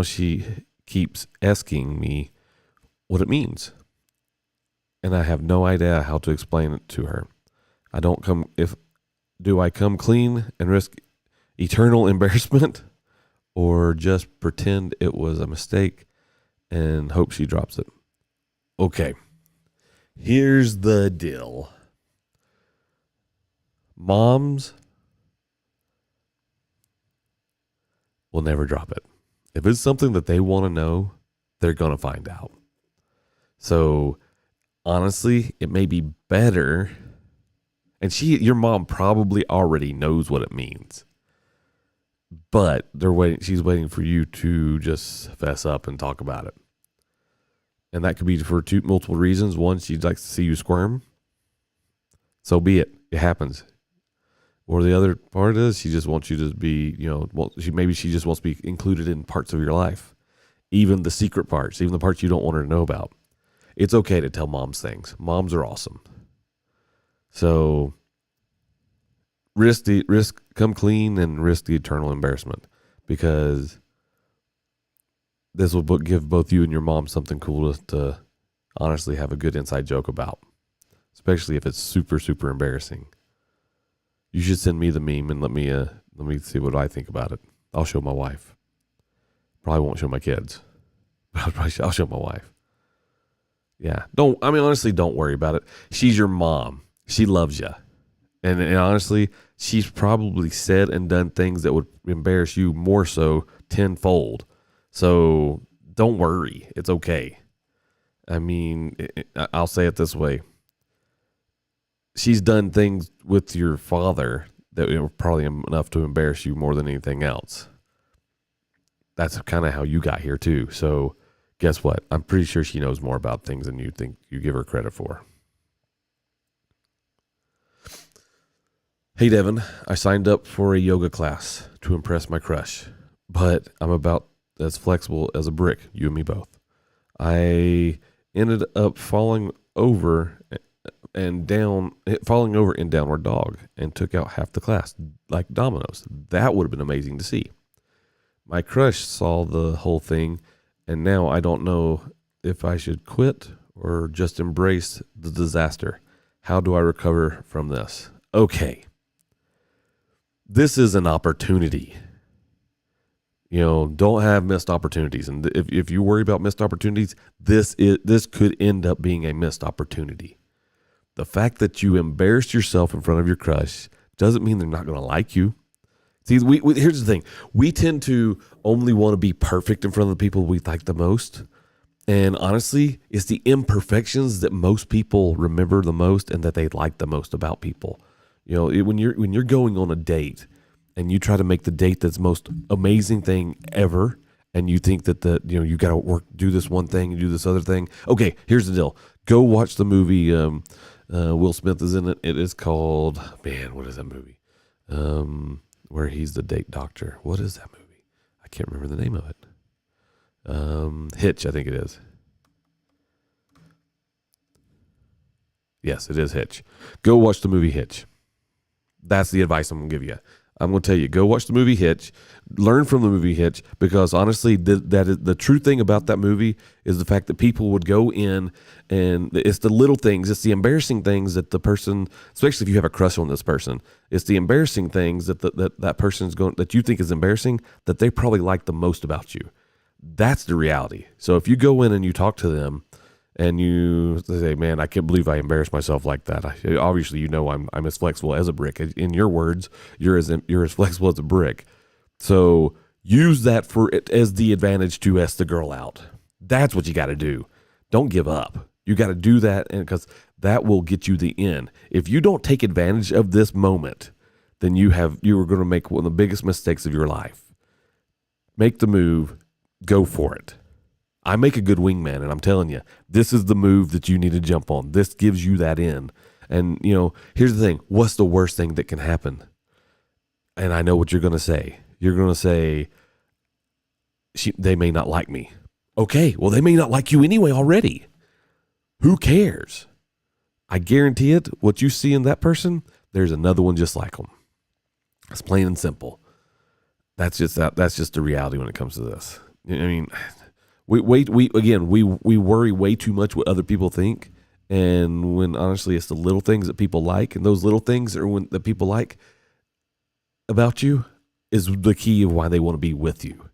she keeps asking me what it means. And I have no idea how to explain it to her. Do I come clean and risk eternal embarrassment, or just pretend it was a mistake and hope she drops it? Okay, here's the deal. Moms will never drop it. If it's something that they want to know, they're going to find out. So honestly, it may be better. And your mom probably already knows what it means. But she's waiting for you to just fess up and talk about it. And that could be for multiple reasons. One, she'd like to see you squirm. So be it. It happens. Or the other part is she just wants you to be, she just wants to be included in parts of your life. Even the secret parts, even the parts you don't want her to know about. It's okay to tell moms things. Moms are awesome. So come clean and risk the eternal embarrassment, because this will give both you and your mom something cool to honestly have a good inside joke about, especially if it's super, super embarrassing. You should send me the meme and let me see what I think about it. I'll show my wife. Probably won't show my kids. I'll show my wife. Yeah. Honestly, don't worry about it. She's your mom. She loves you. And honestly, she's probably said and done things that would embarrass you more so tenfold. So don't worry. It's okay. I'll say it this way. She's done things with your father that were probably enough to embarrass you more than anything else. That's kind of how you got here too. So guess what? I'm pretty sure she knows more about things than you think you give her credit for. Hey, Devin, I signed up for a yoga class to impress my crush, but I'm about as flexible as a brick, you and me both. I ended up falling over in downward dog and took out half the class like dominoes. That would have been amazing to see. My crush saw the whole thing, and now I don't know if I should quit or just embrace the disaster. How do I recover from this? Okay. This is an opportunity. Don't have missed opportunities. And if you worry about missed opportunities, this could end up being a missed opportunity. The fact that you embarrassed yourself in front of your crush doesn't mean they're not going to like you. See, here's the thing. We tend to only want to be perfect in front of the people we like the most. And honestly, it's the imperfections that most people remember the most and that they like the most about people. When you're going on a date and you try to make the date that's most amazing thing ever, and you think that you got to do this one thing and do this other thing. Okay, here's the deal. Go watch the movie. Will Smith is in it. It is called, what is that movie? Where he's the date doctor. What is that movie? I can't remember the name of it. Hitch, I think it is. Yes, it is Hitch. Go watch the movie Hitch. That's the advice I'm going to give you. I'm going to tell you, go watch the movie Hitch, learn from the movie Hitch, because honestly, that is the true thing about that movie is the fact that people would go in, and it's the little things, it's the embarrassing things that the person, especially if you have a crush on this person, it's the embarrassing things that person's going, that you think is embarrassing, that they probably like the most about you. That's the reality. So if you go in and you talk to them, and you say, man, I can't believe I embarrassed myself like that. Obviously, I'm as flexible as a brick. In your words, you're as flexible as a brick. So use that as the advantage to ask the girl out. That's what you got to do. Don't give up. You got to do that, because that will get you the in. If you don't take advantage of this moment, then you are going to make one of the biggest mistakes of your life. Make the move. Go for it. I make a good wingman, and I'm telling you, this is the move that you need to jump on. This gives you that in. And, here's the thing. What's the worst thing that can happen? And I know what you're going to say. You're going to say, they may not like me. Okay, well, they may not like you anyway already. Who cares? I guarantee it, what you see in that person, there's another one just like them. It's plain and simple. That's just the reality when it comes to this. We worry way too much what other people think, and when honestly it's the little things that people like, and those little things that people like about you is the key of why they want to be with you.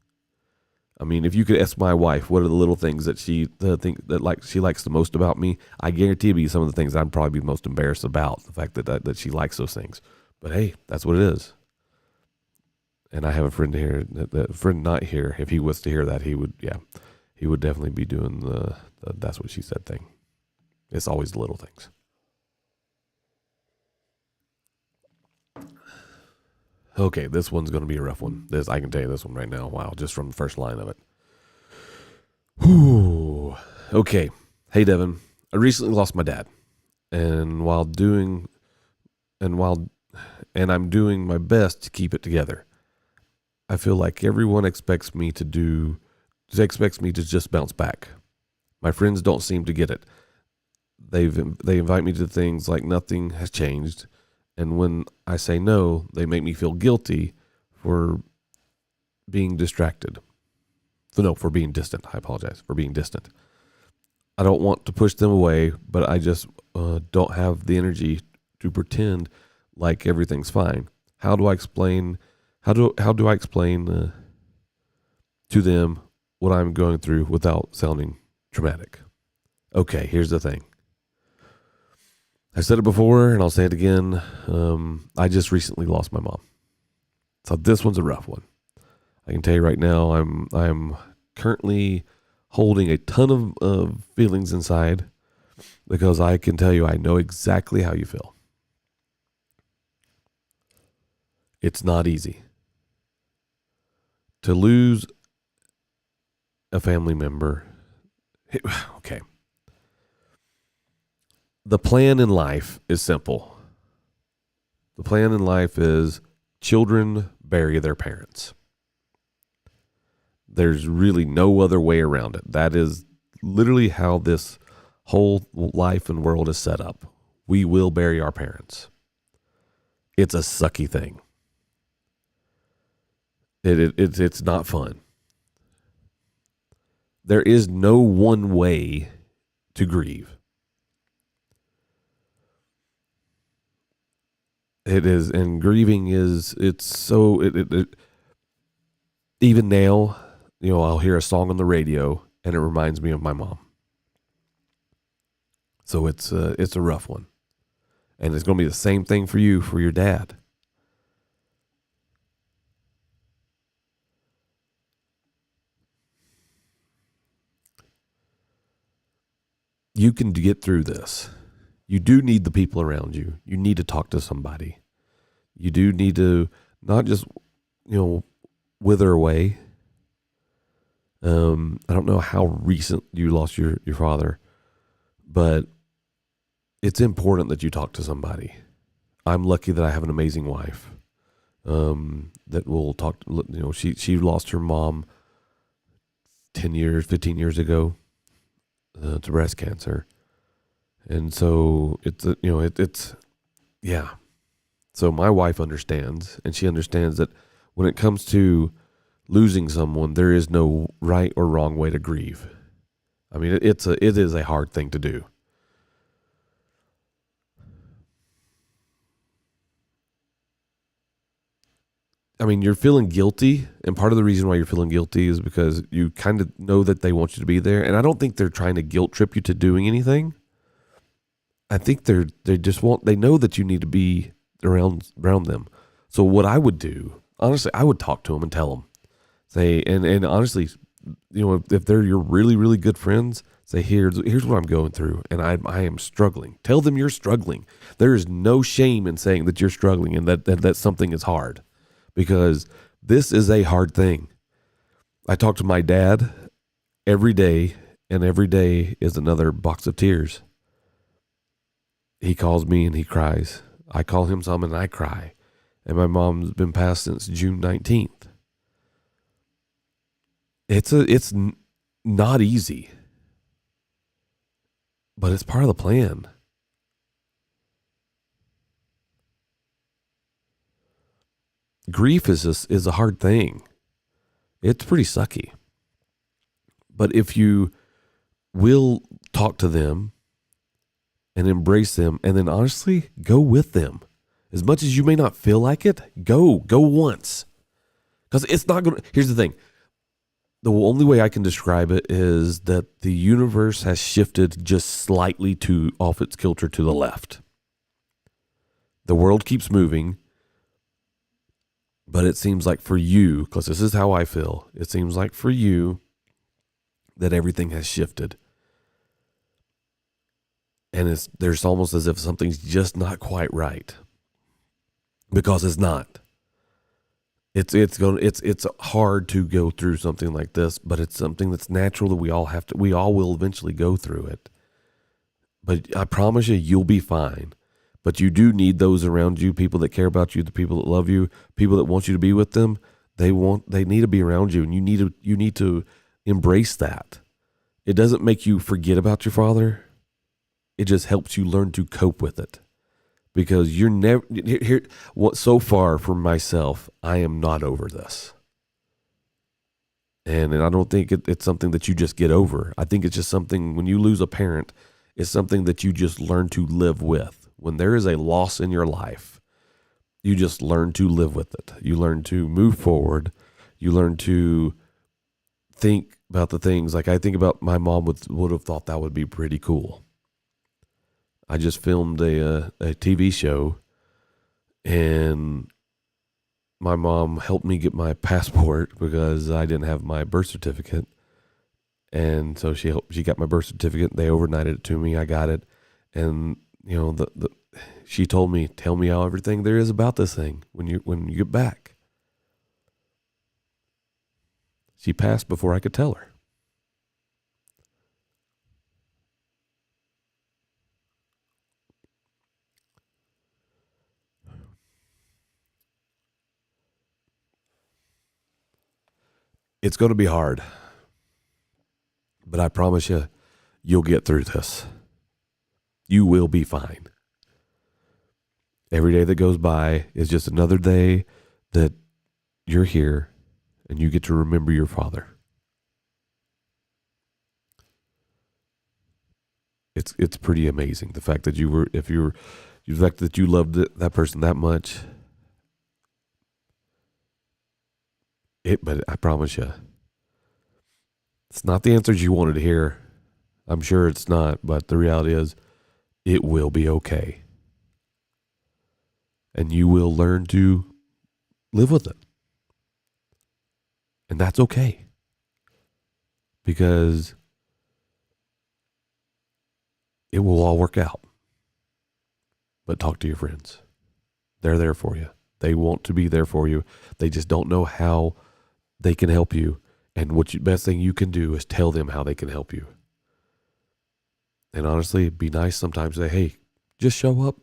If you could ask my wife what are the little things that she likes the most about me, I guarantee it'd be some of the things I'd probably be most embarrassed about, the fact that she likes those things. But hey, that's what it is. And I have a friend here, that friend not here. If he was to hear that, he would definitely be doing the that's what she said thing. It's always the little things. Okay, this one's going to be a rough one. I can tell you this one right now. Wow, just from the first line of it. Whew. Okay. Hey, Devin. I recently lost my dad, and I'm doing my best to keep it together. I feel like everyone expects me to just bounce back. My friends don't seem to get it. They invite me to things like nothing has changed, and when I say no, they make me feel guilty for being distracted. For being distant. I apologize for being distant. I don't want to push them away, but I just don't have the energy to pretend like everything's fine. How do I explain to them what I'm going through without sounding dramatic. Okay, here's the thing. I said it before, and I'll say it again. I just recently lost my mom, so this one's a rough one. I can tell you right now, I'm currently holding a ton of feelings inside because I can tell you I know exactly how you feel. It's not easy to lose a family member. Okay. The plan in life is simple. The plan in life is children bury their parents. There's really no other way around it. That is literally how this whole life and world is set up. We will bury our parents. It's a sucky thing. It's not fun. There is no one way to grieve. It is, and grieving is, it's so, even now, I'll hear a song on the radio and it reminds me of my mom. So it's a rough one. And it's going to be the same thing for you, for your dad. You can get through this. You do need the people around you. You need to talk to somebody. You do need to not just, wither away. I don't know how recent you lost your father, but it's important that you talk to somebody. I'm lucky that I have an amazing wife that will talk. She lost her mom 15 years ago to breast cancer. And so yeah. So my wife understands, and she understands that when it comes to losing someone, there is no right or wrong way to grieve. I mean, it is a hard thing to do. I mean, you're feeling guilty, and part of the reason why you're feeling guilty is because you kind of know that they want you to be there, and I don't think they're trying to guilt trip you to doing anything. I think they know that you need to be around them. So what I would do, honestly, I would talk to them and tell them, say, and honestly, if they're your really, really good friends, say, here's what I'm going through, and I am struggling. Tell them you're struggling. There is no shame in saying that you're struggling and that something is hard, because this is a hard thing. I talk to my dad every day, and every day is another box of tears. He calls me and he cries. I call him some and I cry. And my mom's been passed since June 19th. It's not easy, but it's part of the plan. Grief is a hard thing. It's pretty sucky. But if you will talk to them and embrace them, and then honestly go with them, as much as you may not feel like it, go once, because it's not going to. Here's the thing. The only way I can describe it is that the universe has shifted just slightly off its kilter to the left. The world keeps moving, but it seems like for you, because this is how I feel, it seems like for you that everything has shifted. And there's almost as if something's just not quite right, because it's not. It's hard to go through something like this, but it's something that's natural that we all will eventually go through it. But I promise you'll be fine. But you do need those around you, people that care about you, the people that love you, people that want you to be with them. They need to be around you, and you need to embrace that. It doesn't make you forget about your father. It just helps you learn to cope with it, because you're never here. What so far for myself, I am not over this, and I don't think it's something that you just get over. I think it's just something, when you lose a parent, it's something that you just learn to live with. When there is a loss in your life, you just learn to live with it. You learn to move forward. You learn to think about the things like I think about my mom would have thought that would be pretty cool. I just filmed a TV show, and my mom helped me get my passport because I didn't have my birth certificate. And so she got my birth certificate. They overnighted it to me. I got it. And she told me, tell me how everything there is about this thing when you get back. She passed before I could tell her. It's going to be hard, but I promise you, you'll get through this. You will be fine. Every day that goes by is just another day that you're here and you get to remember your father. It's pretty amazing the fact that the fact that you loved that person that much. But I promise you, it's not the answers you wanted to hear. I'm sure it's not, but the reality is, it will be okay. And you will learn to live with it. And that's okay. Because it will all work out. But talk to your friends. They're there for you. They want to be there for you. They just don't know how they can help you. And best thing you can do is tell them how they can help you. And honestly, be nice sometimes. Say, hey, just show up.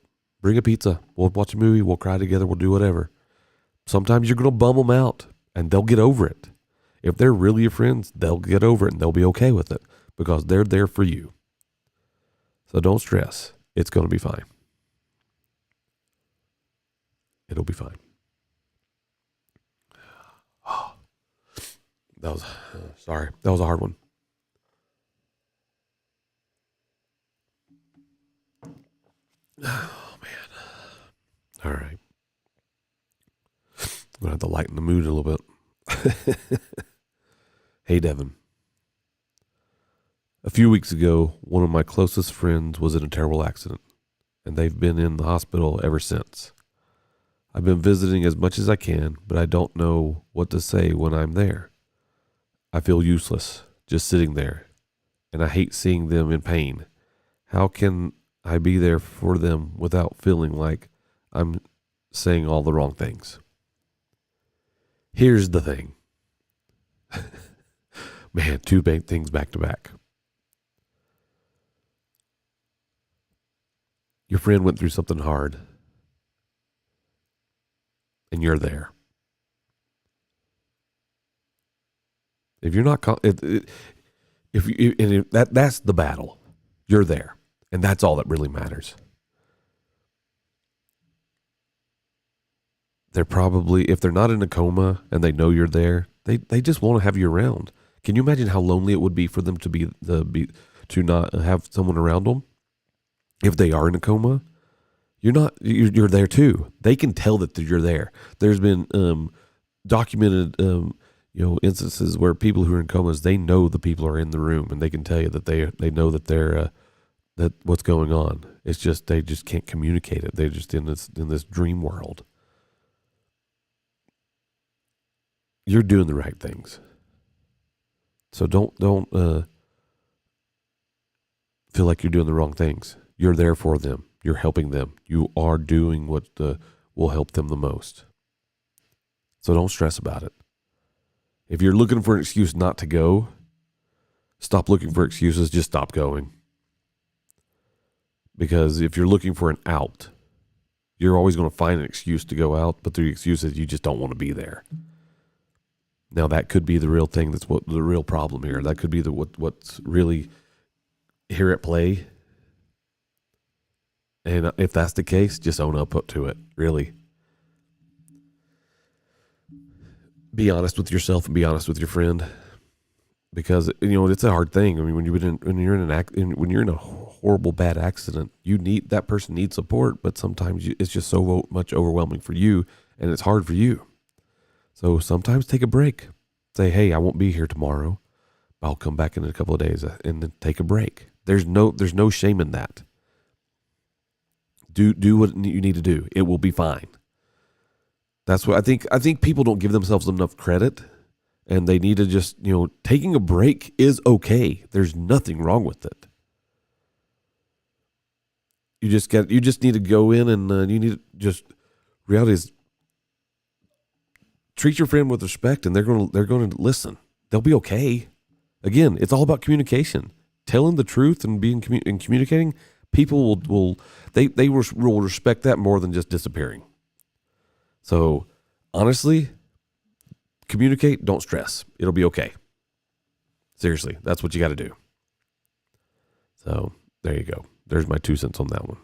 Bring a pizza. We'll watch a movie. We'll cry together. We'll do whatever. Sometimes you're going to bum them out, and they'll get over it. If they're really your friends, they'll get over it, and they'll be okay with it because they're there for you. So don't stress. It's going to be fine. It'll be fine. That was a hard one. Oh, man. All right. I'm going to have to lighten the mood a little bit. Hey, Devin. A few weeks ago, one of my closest friends was in a terrible accident, and they've been in the hospital ever since. I've been visiting as much as I can, but I don't know what to say when I'm there. I feel useless just sitting there, and I hate seeing them in pain. How can I be there for them without feeling like I'm saying all the wrong things? Here's the thing. Man, two big things back to back. Your friend went through something hard, and you're there. If you're not, that's the battle. You're there, and that's all that really matters. They're probably, if they're not in a coma and they know you're there, they just want to have you around. Can you imagine how lonely it would be for them to not have someone around them? If they are in a coma, you're there too. They can tell that you're there. There's been documented instances where people who are in comas, they know the people are in the room, and they can tell you that they know that they're that what's going on. It's just they just can't communicate it. They're just in this dream world. You're doing the right things, so don't feel like you're doing the wrong things. You're there for them. You're helping them. You are doing what will help them the most. So don't stress about it. If you're looking for an excuse not to go, stop looking for excuses. Just stop going. Because if you're looking for an out, you're always going to find an excuse to go out, but the excuse is you just don't want to be there. Now, that could be the real thing. That's what the real problem here. That could be what's really here at play. And if that's the case, just own up to it, really. Be honest with yourself and be honest with your friend, because it's a hard thing. I mean, when you're in a horrible bad accident, that person needs support, but sometimes it's just so much overwhelming for you, and it's hard for you. So sometimes take a break. Say, hey, I won't be here tomorrow. I'll come back in a couple of days and then take a break. There's no shame in that. Do what you need to do. It will be fine. That's what I think. I think people don't give themselves enough credit, and they need to just, taking a break is okay. There's nothing wrong with it. You just need to go in and you need to just, reality is, treat your friend with respect, and they're going to listen. They'll be okay. Again, it's all about communication. Telling the truth and and communicating, people will respect that more than just disappearing. So, honestly, communicate, don't stress. It'll be okay. Seriously, that's what you got to do. So, there you go. There's my 2 cents on that one.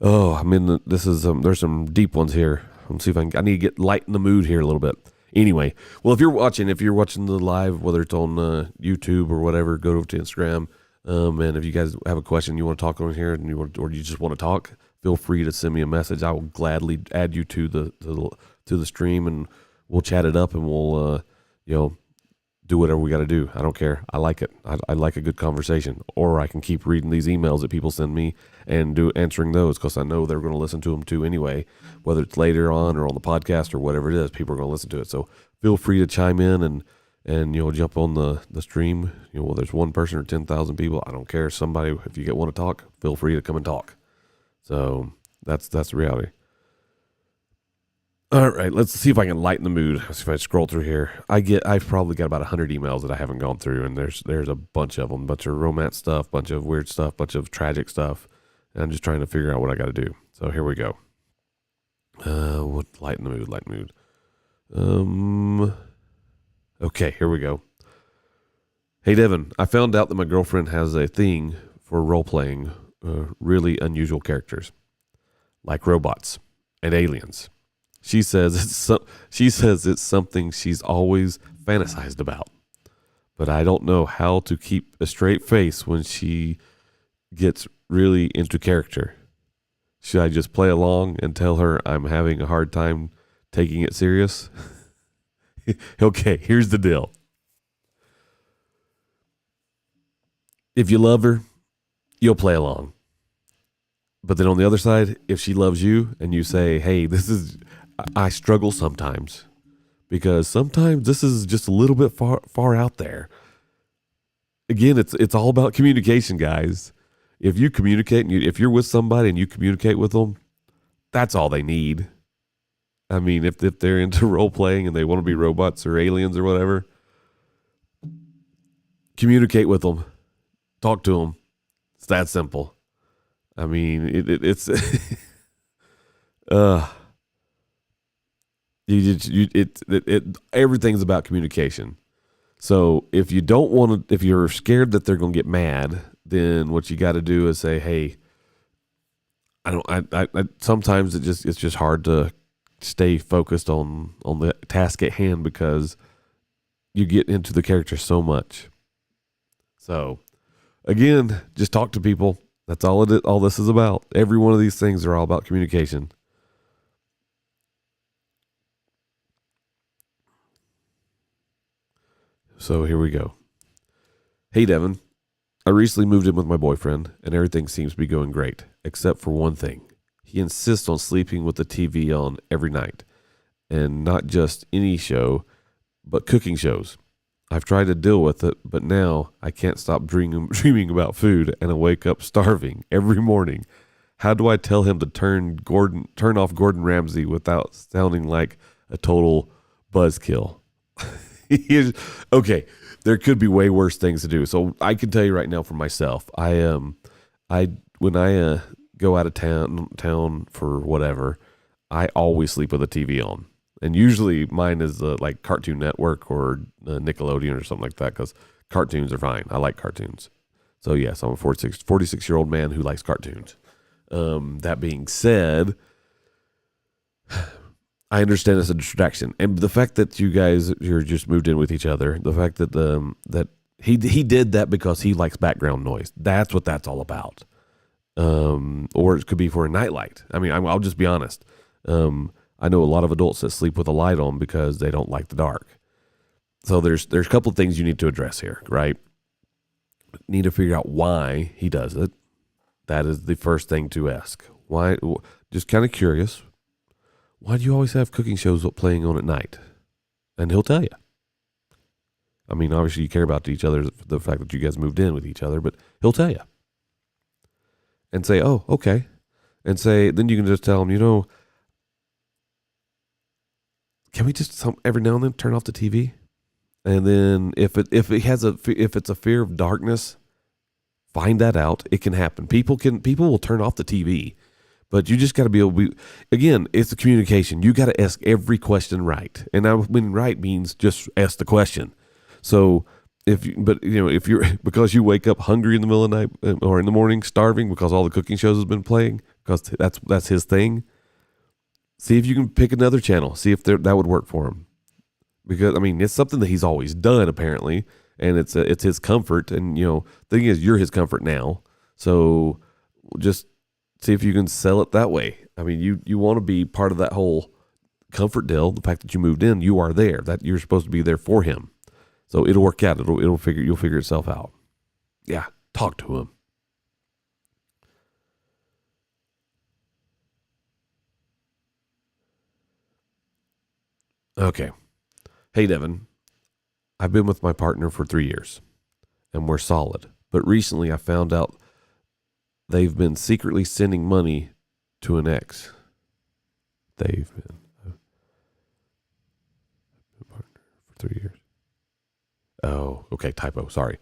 Oh, I mean, there's some deep ones here. Let's see if I need to get light in the mood here a little bit. Anyway, well, if you're watching the live, whether it's on YouTube or whatever, go over to Instagram. And if you guys have a question you want to talk on here, or you just want to talk, feel free to send me a message. I will gladly add you to the stream, and we'll chat it up, and we'll do whatever we got to do. I don't care. I like it. I like a good conversation. Or I can keep reading these emails that people send me and answering those, because I know they're going to listen to them too anyway, whether it's later on or on the podcast or whatever it is. People are going to listen to it. So feel free to chime in and jump on the stream. Whether there's one person or 10,000 people, I don't care. Somebody, if you want to talk, feel free to come and talk. So that's the reality. All right, let's see if I can lighten the mood. Let's see if I scroll through here. I've probably got about 100 emails that I haven't gone through, and there's a bunch of them, bunch of romance stuff, bunch of weird stuff, bunch of tragic stuff, and I'm just trying to figure out what I got to do. So here we go. Lighten the mood. Okay, here we go. Hey Devin, I found out that my girlfriend has a thing for role playing really unusual characters, like robots and aliens. She says it's something she's always fantasized about, but I don't know how to keep a straight face when she gets really into character. Should I just play along and tell her I'm having a hard time taking it serious? Okay, here's the deal. If you love her, you'll play along. But then on the other side, if she loves you and you say, hey, I struggle sometimes, because sometimes this is just a little bit far out there. Again, it's all about communication, guys. If you communicate, and if you're with somebody and you communicate with them, that's all they need. I mean, if they're into role playing and they want to be robots or aliens or whatever, communicate with them, talk to them. It's that simple. I mean, it's everything's about communication. So if you don't want to, if you're scared that they're going to get mad, then what you got to do is say, hey, sometimes it's just hard to stay focused on the task at hand because you get into the character so much. So again, just talk to people. That's all this is about. Every one of these things are all about communication. So here we go. Hey, Devin. I recently moved in with my boyfriend, and everything seems to be going great, except for one thing. He insists on sleeping with the TV on every night, and not just any show, but cooking shows. I've tried to deal with it, but now I can't stop dreaming about food, and I wake up starving every morning. How do I tell him to turn off Gordon Ramsay without sounding like a total buzzkill? Okay, there could be way worse things to do. So I can tell you right now for myself, when I go out of town for whatever, I always sleep with the TV on. And usually mine is like Cartoon Network or Nickelodeon or something like that, because cartoons are fine. I like cartoons. So yes, I'm a 46-year-old man who likes cartoons. That being said, I understand it's a distraction, and the fact that you're just moved in with each other, the fact that that he did that because he likes background noise. That's what that's all about. Or it could be for a nightlight. I mean, I'll just be honest. I know a lot of adults that sleep with a light on because they don't like the dark. So there's a couple of things you need to address here, right? Need to figure out why he does it. That is the first thing to ask. Why? Just kind of curious. Why do you always have cooking shows playing on at night? And he'll tell you. I mean, obviously you care about each other, the fact that you guys moved in with each other, but he'll tell you. And say, oh, okay. And say, then you can just tell him, can we just every now and then turn off the TV? And then if it's a fear of darkness, find that out. It can happen. People will turn off the TV, but you just got to be able again, it's the communication. You got to ask every question right. And I mean, right means just ask the question. So if you're, because you wake up hungry in the middle of the night or in the morning starving because all the cooking shows has been playing, because that's his thing. See if you can pick another channel. See if that would work for him. Because, I mean, it's something that he's always done, apparently, and it's his comfort. And, the thing is, you're his comfort now. So just see if you can sell it that way. I mean, you want to be part of that whole comfort deal. The fact that you moved in, you are there. That you're supposed to be there for him. So it'll work out. You'll figure itself out. Yeah, talk to him. Okay. Hey, Devin, I've been with my partner for 3 years, and we're solid. But recently I found out they've been secretly sending money to an ex. They've been a partner for 3 years. Oh, okay, typo, sorry.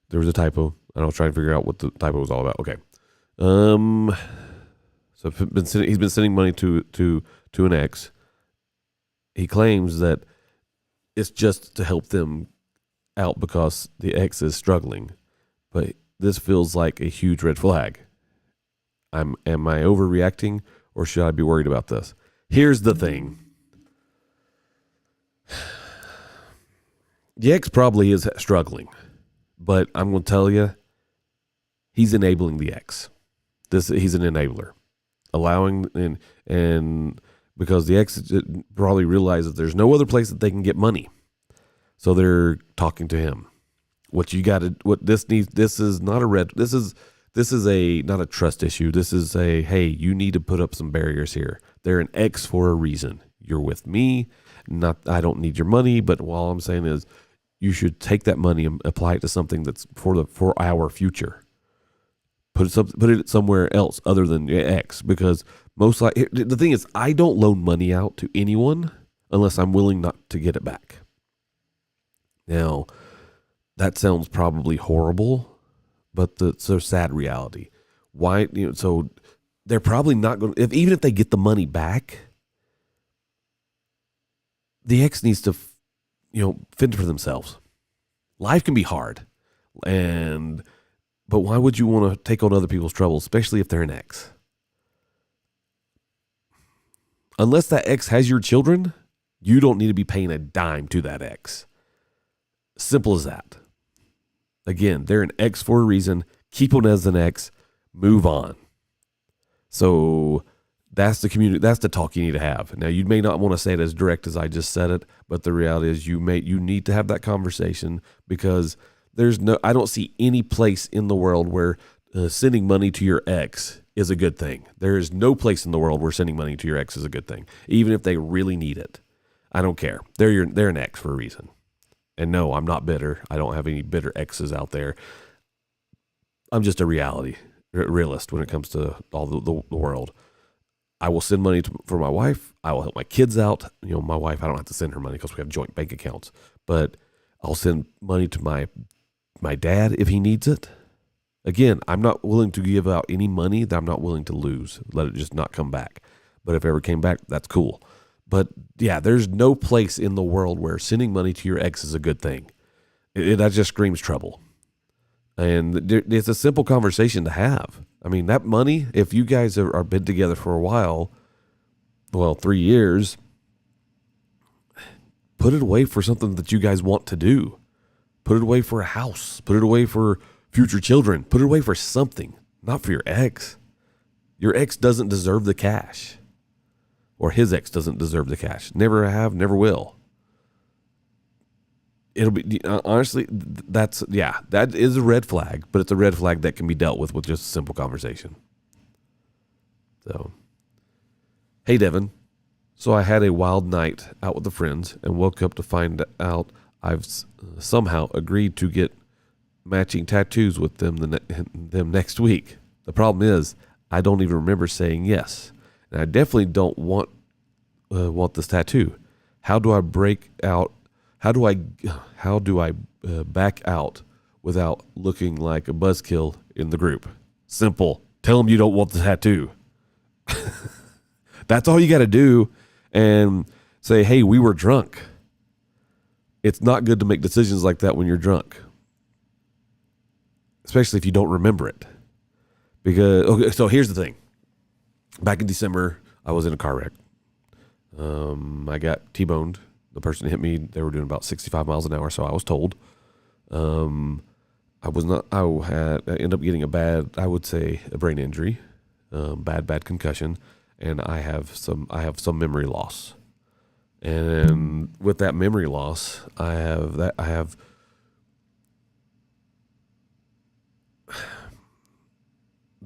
There was a typo, and I was trying to figure out what the typo was all about. Okay. So he's been sending money to an ex. He claims that it's just to help them out because the ex is struggling. But this feels like a huge red flag. Am I overreacting, or should I be worried about this? Here's the thing. The ex probably is struggling, but I'm going to tell you, he's enabling the ex. He's an enabler, allowing and because the ex probably realizes there's no other place that they can get money, so they're talking to him. This is not a trust issue. This is hey, you need to put up some barriers here. They're an ex for a reason. You're with me, I don't need your money, but all I'm saying is you should take that money and apply it to something that's for our future. Put it somewhere else other than your ex, because most likely the thing is, I don't loan money out to anyone unless I'm willing not to get it back. Now, that sounds probably horrible, but it's a sad reality. Why? So they're probably not going to, even if they get the money back, the ex needs to, fend for themselves. Life can be hard, but why would you want to take on other people's troubles, especially if they're an ex? Unless that ex has your children, you don't need to be paying a dime to that ex. Simple as that. Again, they're an ex for a reason. Keep them as an ex. Move on. So that's the talk you need to have. Now, you may not want to say it as direct as I just said it, but the reality is you need to have that conversation, because I don't see any place in the world where sending money to your ex is a good thing. There is no place in the world where sending money to your ex is a good thing, even if they really need it. I don't care. They're an ex for a reason. And no, I'm not bitter. I don't have any bitter exes out there. I'm just a realist when it comes to all the world. I will send money for my wife. I will help my kids out. My wife, I don't have to send her money because we have joint bank accounts. But I'll send money to my dad if he needs it. Again, I'm not willing to give out any money that I'm not willing to lose. Let it just not come back. But if it ever came back, that's cool. But yeah, there's no place in the world where sending money to your ex is a good thing. That just screams trouble. And it's a simple conversation to have. I mean, that money, if you guys are been together for a while, 3 years, put it away for something that you guys want to do. Put it away for a house. Put it away for future children. Put it away for something, not for your ex. Your ex doesn't deserve the cash. Or his ex doesn't deserve the cash. Never have, never will. it'll be honestly that is a red flag, but it's a red flag that can be dealt with just a simple conversation. So, hey Devin, so I had a wild night out with the friends and woke up to find out I've somehow agreed to get matching tattoos with them them next week. The problem is I don't even remember saying yes, and I definitely don't want this tattoo. How do I break out? How do I back out without looking like a buzzkill in the group? Simple. Tell them you don't want the tattoo. That's all you got to do, and say, hey, we were drunk. It's not good to make decisions like that when you're drunk, especially if you don't remember it. Because, okay, so here's the thing. Back in December, I was in a car wreck. I got T-boned. The person hit me. They were doing about 65 miles an hour, so I was told. I ended up getting a brain injury, bad concussion, and I have some memory loss. And with that memory loss, there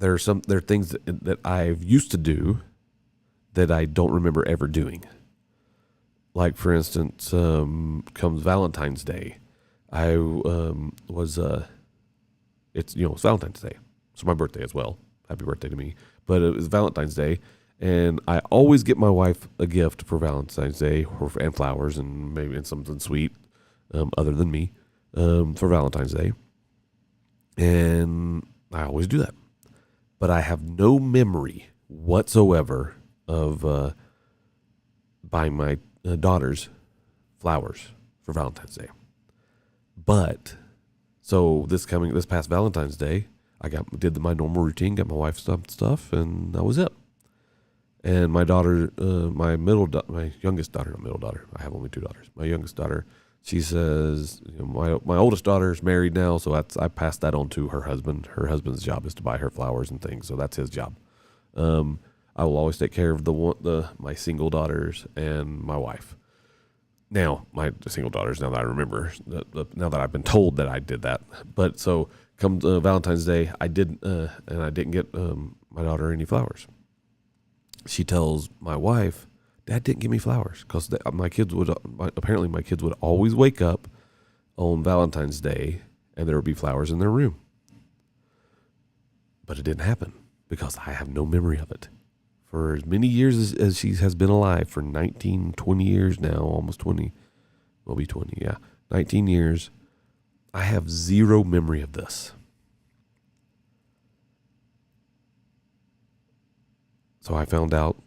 are things that I've used to do that I don't remember ever doing. Like, for instance, comes Valentine's Day. It's Valentine's Day. It's my birthday as well. Happy birthday to me. But it was Valentine's Day, and I always get my wife a gift for Valentine's Day, and flowers, and maybe something sweet, other than me, for Valentine's Day. And I always do that. But I have no memory whatsoever of buying my daughters flowers for Valentine's Day. But so this past Valentine's Day, I did my normal routine, got my wife some stuff, and that was it. And my daughter, my youngest daughter, not middle daughter, I have only two daughters. My youngest daughter, she says, my oldest daughter is married now, so I passed that on to her husband. Her husband's job is to buy her flowers and things, so that's his job. I will always take care of my single daughters and my wife. Now, my single daughters, now that I remember, now that I've been told that I did that. But so come Valentine's Day, I didn't get my daughter any flowers. She tells my wife, Dad didn't give me flowers because my kids would always wake up on Valentine's Day and there would be flowers in their room. But it didn't happen because I have no memory of it. For as many years as she has been alive, for 20 years now, almost 20, will be 20, yeah, 19 years, I have zero memory of this. So I found out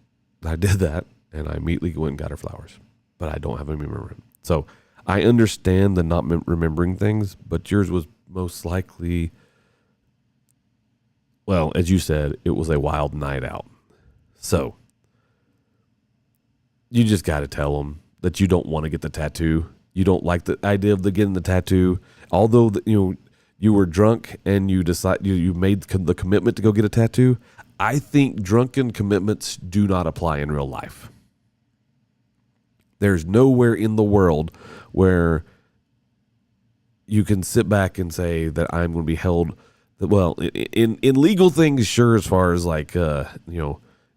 that I did that, and I immediately went and got her flowers. But I don't have any memory. So I understand the not remembering things, but yours was most likely, well, as you said, it was a wild night out. So you just got to tell them that you don't want to get the tattoo. You don't like the idea of getting the tattoo. Although you were drunk and you made the commitment to go get a tattoo. I think drunken commitments do not apply in real life. There's nowhere in the world where you can sit back and say that I'm going to be held. Well, in legal things, sure, as far as like,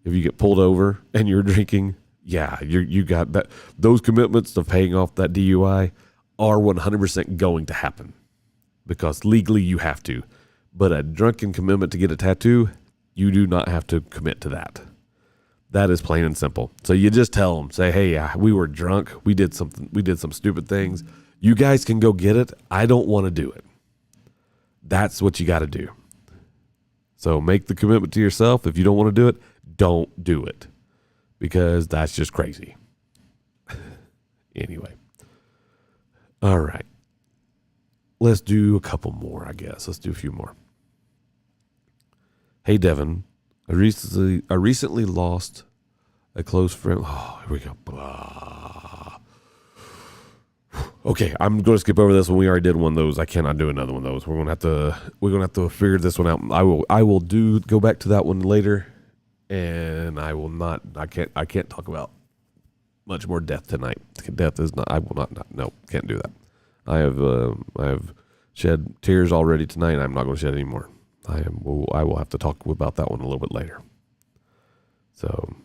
if you get pulled over and you're drinking, yeah, you got that. Those commitments of paying off that DUI are 100% going to happen because legally you have to. But a drunken commitment to get a tattoo, you do not have to commit to that. That is plain and simple. So you just tell them, say, hey, we were drunk. We did some stupid things. You guys can go get it. I don't want to do it. That's what you got to do. So make the commitment to yourself. If you don't want to do it, don't do it because that's just crazy. Anyway. All right. Let's do a couple more, I guess. Let's do a few more. Hey, Devin, I recently lost a close friend. Oh, here we go. Okay, I'm going to skip over this one. We already did one of those. I cannot do another one of those. We're going to have to figure this one out. I will go back to that one later, and I can't talk about much more death tonight. Death is not. I will not. No, can't do that. I have shed tears already tonight. I'm not going to shed any more. I will have to talk about that one a little bit later. So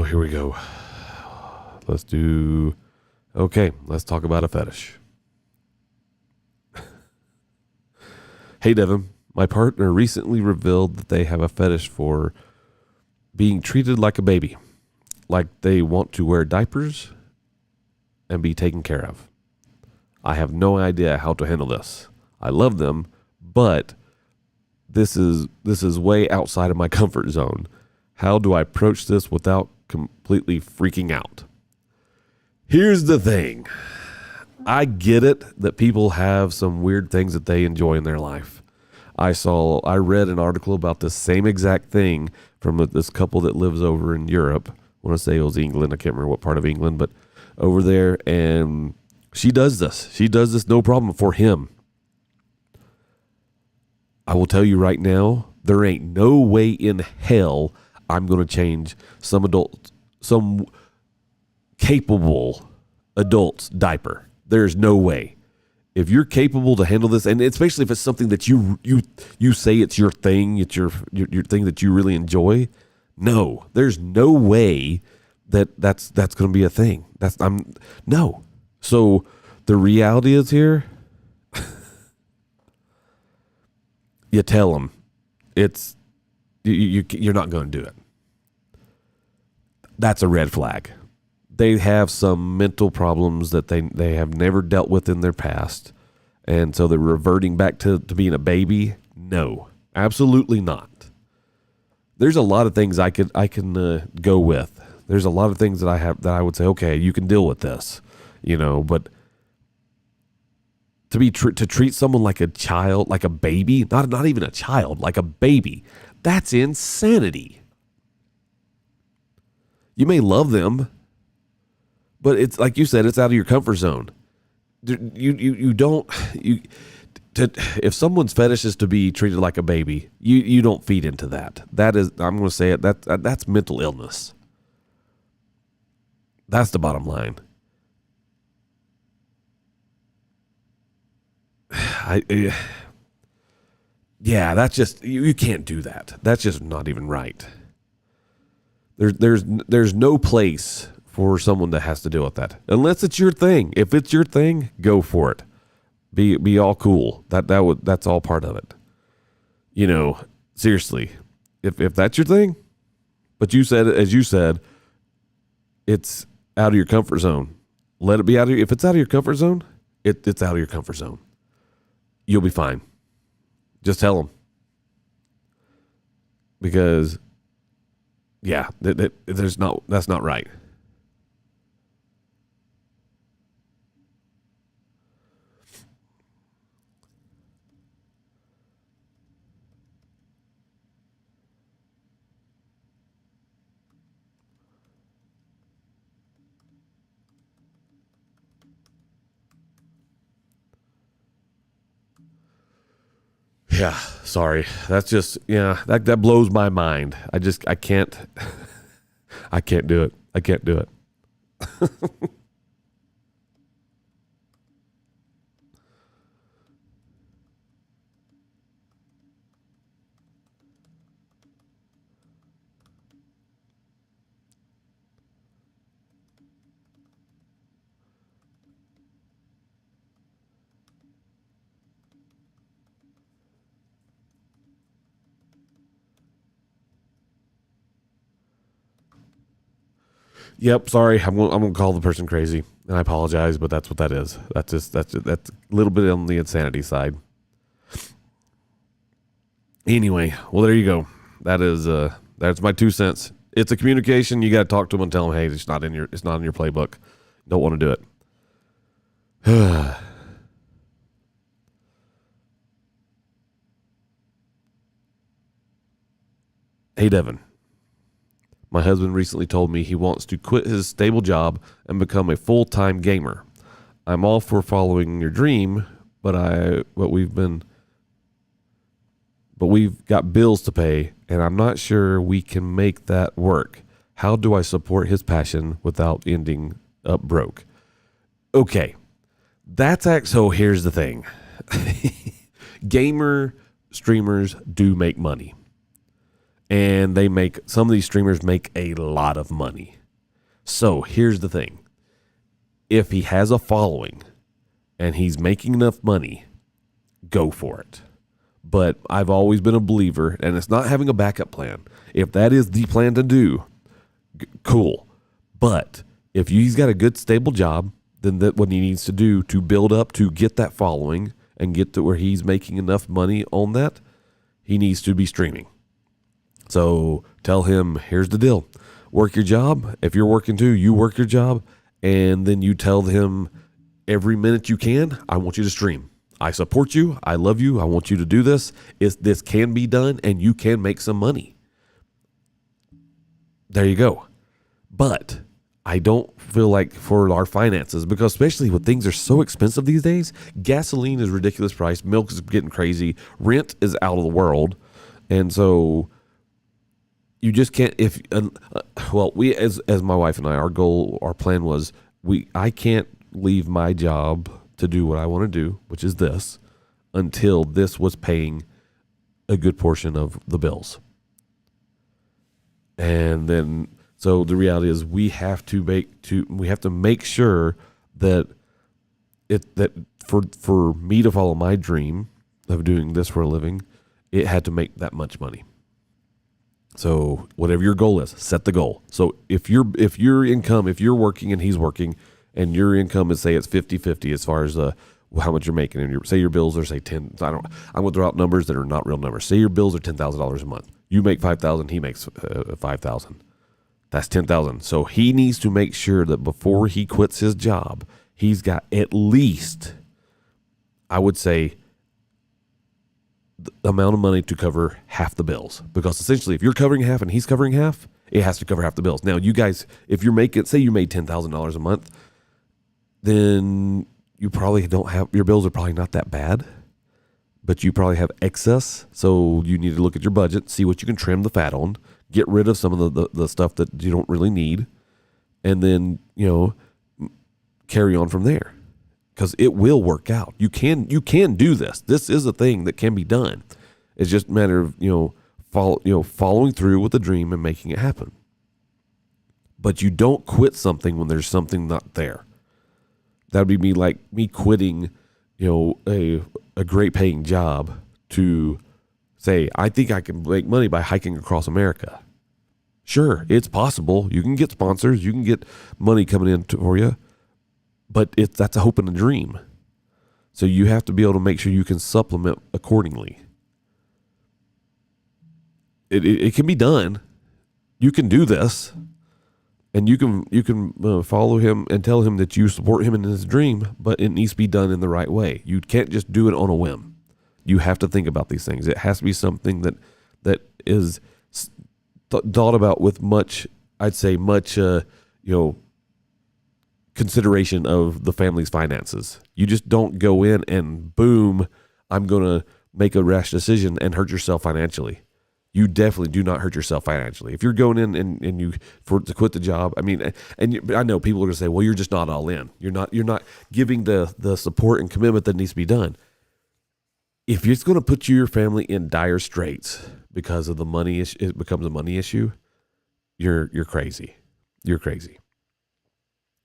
here we go. Let's talk about a fetish. Hey, Devin, my partner recently revealed that they have a fetish for being treated like a baby, like they want to wear diapers and be taken care of. I have no idea how to handle this. I love them, but this is way outside of my comfort zone. How do I approach this without completely freaking out? Here's the thing. I get it that people have some weird things that they enjoy in their life. I read an article about this same exact thing from this couple that lives over in Europe. I want to say it was England. I can't remember what part of England, but over there. And she does this. She does this no problem for him. I will tell you right now, there ain't no way in hell I'm going to change some capable adult's diaper. There's no way. If you're capable to handle this, and especially if it's something that you say it's your thing, it's your thing that you really enjoy, no, there's no way that's going to be a thing. No. So the reality is here. You tell them it's you're not going to do it. That's a red flag. They have some mental problems that they have never dealt with in their past, and so they're reverting back to being a baby. No, absolutely not. There's a lot of things I can go with. There's a lot of things that I would say, okay, you can deal with this, but to treat someone like a child, like a baby, not even a child, like a baby, that's insanity. You may love them, but it's like you said, it's out of your comfort zone. If someone's fetish is to be treated like a baby, you don't feed into that. That is, I'm going to say it, that's mental illness. That's the bottom line. That's just, you can't do that. That's just not even right. There's no place for someone that has to deal with that, unless it's your thing. If it's your thing, go for it. Be all cool. That's all part of it. Seriously, if that's your thing, but as you said, it's out of your comfort zone. Let it be out of if it's out of your comfort zone, it's out of your comfort zone. You'll be fine. Just tell them. Because, that's not right. Yeah, sorry. That's just, that blows my mind. I can't, I can't do it. I can't do it. Yep, sorry. I'm gonna call the person crazy, and I apologize, but that's what that is. That's a little bit on the insanity side. Anyway, well, there you go. That's my 2 cents. It's a communication. You got to talk to them and tell them, hey, it's not in your playbook. Don't want to do it. Hey, Devin. My husband recently told me he wants to quit his stable job and become a full-time gamer. I'm all for following your dream, but we've got bills to pay, and I'm not sure we can make that work. How do I support his passion without ending up broke? Okay. So here's the thing. Gamer streamers do make money. And some of these streamers make a lot of money. So here's the thing. If he has a following and he's making enough money, go for it. But I've always been a believer, and it's not having a backup plan. If that is the plan to do, cool. But if he's got a good, stable job, then that what he needs to do to build up to get that following and get to where he's making enough money on that, he needs to be streaming. So tell him, here's the deal. Work your job. If you're working too, you work your job. And then you tell him every minute you can, I want you to stream. I support you. I love you. I want you to do this. This can be done and you can make some money. There you go. But I don't feel like for our finances, because especially when things are so expensive these days, gasoline is ridiculous price. Milk is getting crazy. Rent is out of the world. And so you just can't, we, as my wife and I, our plan was I can't leave my job to do what I want to do, which is this, until this was paying a good portion of the bills. And then, so the reality is we have to make sure that for me to follow my dream of doing this for a living, it had to make that much money. So whatever your goal is, set the goal. So if your income, if you're working and he's working, and your income is, say it's 50-50 as far as how much you're making, and say your bills are, say 10. I'm going to throw out numbers that are not real numbers. Say your bills are $10,000 a month. You make $5,000, he makes $5,000. That's $10,000. So he needs to make sure that before he quits his job, he's got at least, I would say, the amount of money to cover half the bills. Because essentially, if you're covering half and he's covering half, it has to cover half the bills. Now, you guys, if you're say you made $10,000 a month, then you probably don't have, your bills are probably not that bad, but you probably have excess. So you need to look at your budget, see what you can trim the fat on, get rid of some of the stuff that you don't really need, and then, carry on from there, because it will work out. You can do this. This is a thing that can be done. It's just a matter of, following through with the dream and making it happen. But you don't quit something when there's something not there. That would be me quitting, a great paying job to say, I think I can make money by hiking across America. Sure, it's possible. You can get sponsors, you can get money coming in for you, but that's a hope and a dream. So you have to be able to make sure you can supplement accordingly. It can be done. You can do this. And you can follow him and tell him that you support him in his dream, but it needs to be done in the right way. You can't just do it on a whim. You have to think about these things. It has to be something that is thought about with much consideration of the family's finances. You just don't go in and boom, I'm going to make a rash decision and hurt yourself financially. You definitely do not hurt yourself financially. If you're going in and to quit the job, I know people are going to say, well, you're just not all in. You're not giving the support and commitment that needs to be done. If it's going to put your family in dire straits because of the money, it becomes a money issue, you're crazy. You're crazy.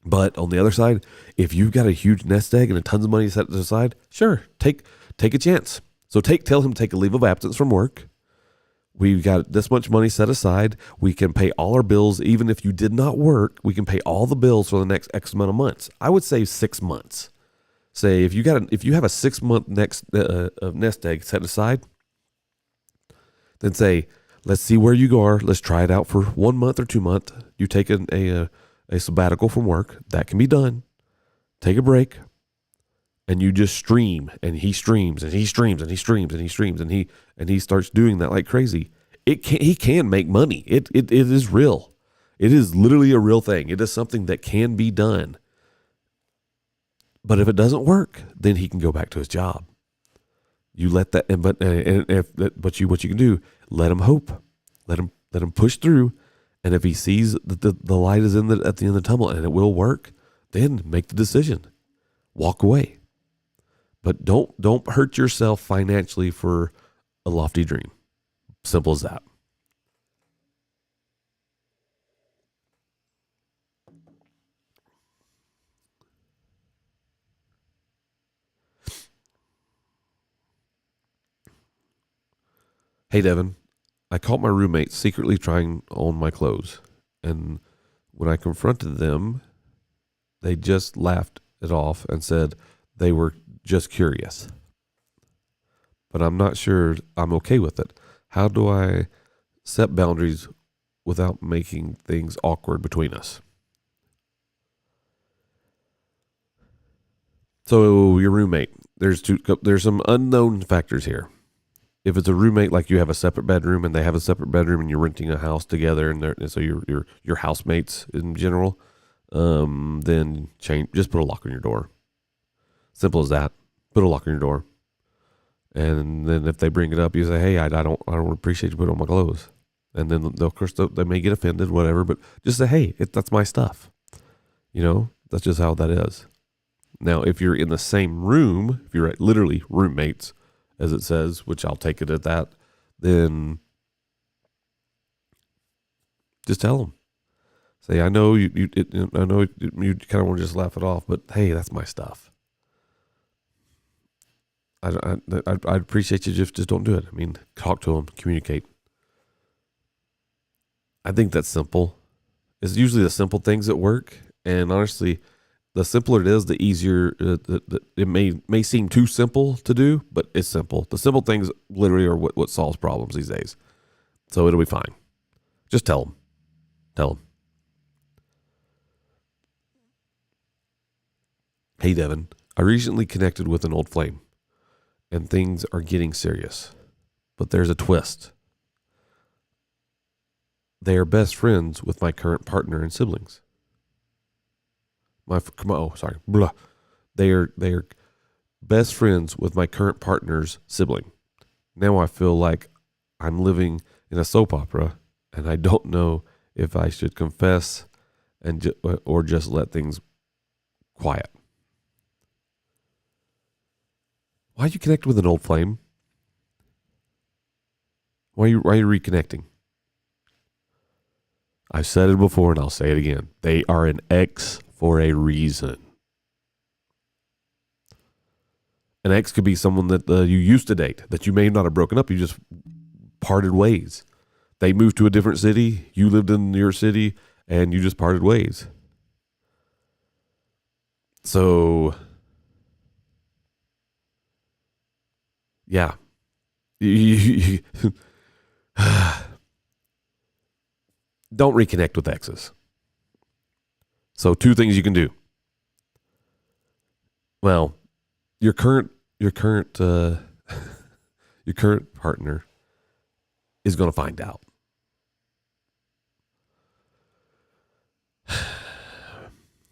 But on the other side, if you've got a huge nest egg and a tons of money set aside, sure, take a chance. So tell him to take a leave of absence from work. We've got this much money set aside. We can pay all our bills. Even if you did not work, we can pay all the bills for the next X amount of months. I would say 6 months. Say if you have a 6 month nest egg set aside, then say, let's see where you are. Let's try it out for 1 month or 2 months. You take a sabbatical from work. That can be done. Take a break. And you just stream, and he streams, and he streams, and he streams, and he streams, and he starts doing that like crazy. He can make money. It is real. It is literally a real thing. It is something that can be done. But if it doesn't work, then he can go back to his job. You let that, what you can do, let him hope, let him push through, And if he sees that the light is at the end of the tunnel and it will work, then make the decision. Walk away. But don't hurt yourself financially for a lofty dream. Simple as that. Hey, Devin, I caught my roommate secretly trying on my clothes. And when I confronted them, they just laughed it off and said they were just curious. But I'm not sure I'm okay with it. How do I set boundaries without making things awkward between us? So your roommate, there's some unknown factors here. If it's a roommate, like you have a separate bedroom and they have a separate bedroom and you're renting a house together and so you're housemates in general, then just put a lock on your door. Simple as that. Put a lock on your door. And then if they bring it up, you say, hey, I don't appreciate you putting on my clothes. And then of course they may get offended, whatever, but just say, hey, that's my stuff. That's just how that is. Now, if you're in the same room, if you're literally roommates, as it says, which I'll take it at that, then just tell them. Say, I know you kind of want to just laugh it off, but hey, that's my stuff. I'd appreciate you just don't do it. I mean, talk to them, communicate. I think that's simple. It's usually the simple things that work, and honestly, the simpler it is, the easier it may seem too simple to do, but it's simple. The simple things literally are what solves problems these days. So it'll be fine. Just tell them. Tell them. Hey, Devin, I recently connected with an old flame, and things are getting serious. But there's a twist. They are best friends with my current partner and siblings. They are best friends with my current partner's sibling. Now I feel like I'm living in a soap opera, and I don't know if I should confess or just let things quiet. Why you connect with an old flame? Why are you reconnecting? I've said it before and I'll say it again. They are an ex for a reason. An ex could be someone that you used to date, that you may not have broken up, you just parted ways. They moved to a different city, you lived in your city, and you just parted ways. So, yeah. Don't reconnect with exes. So 2 things you can do. Well, your current partner is going to find out.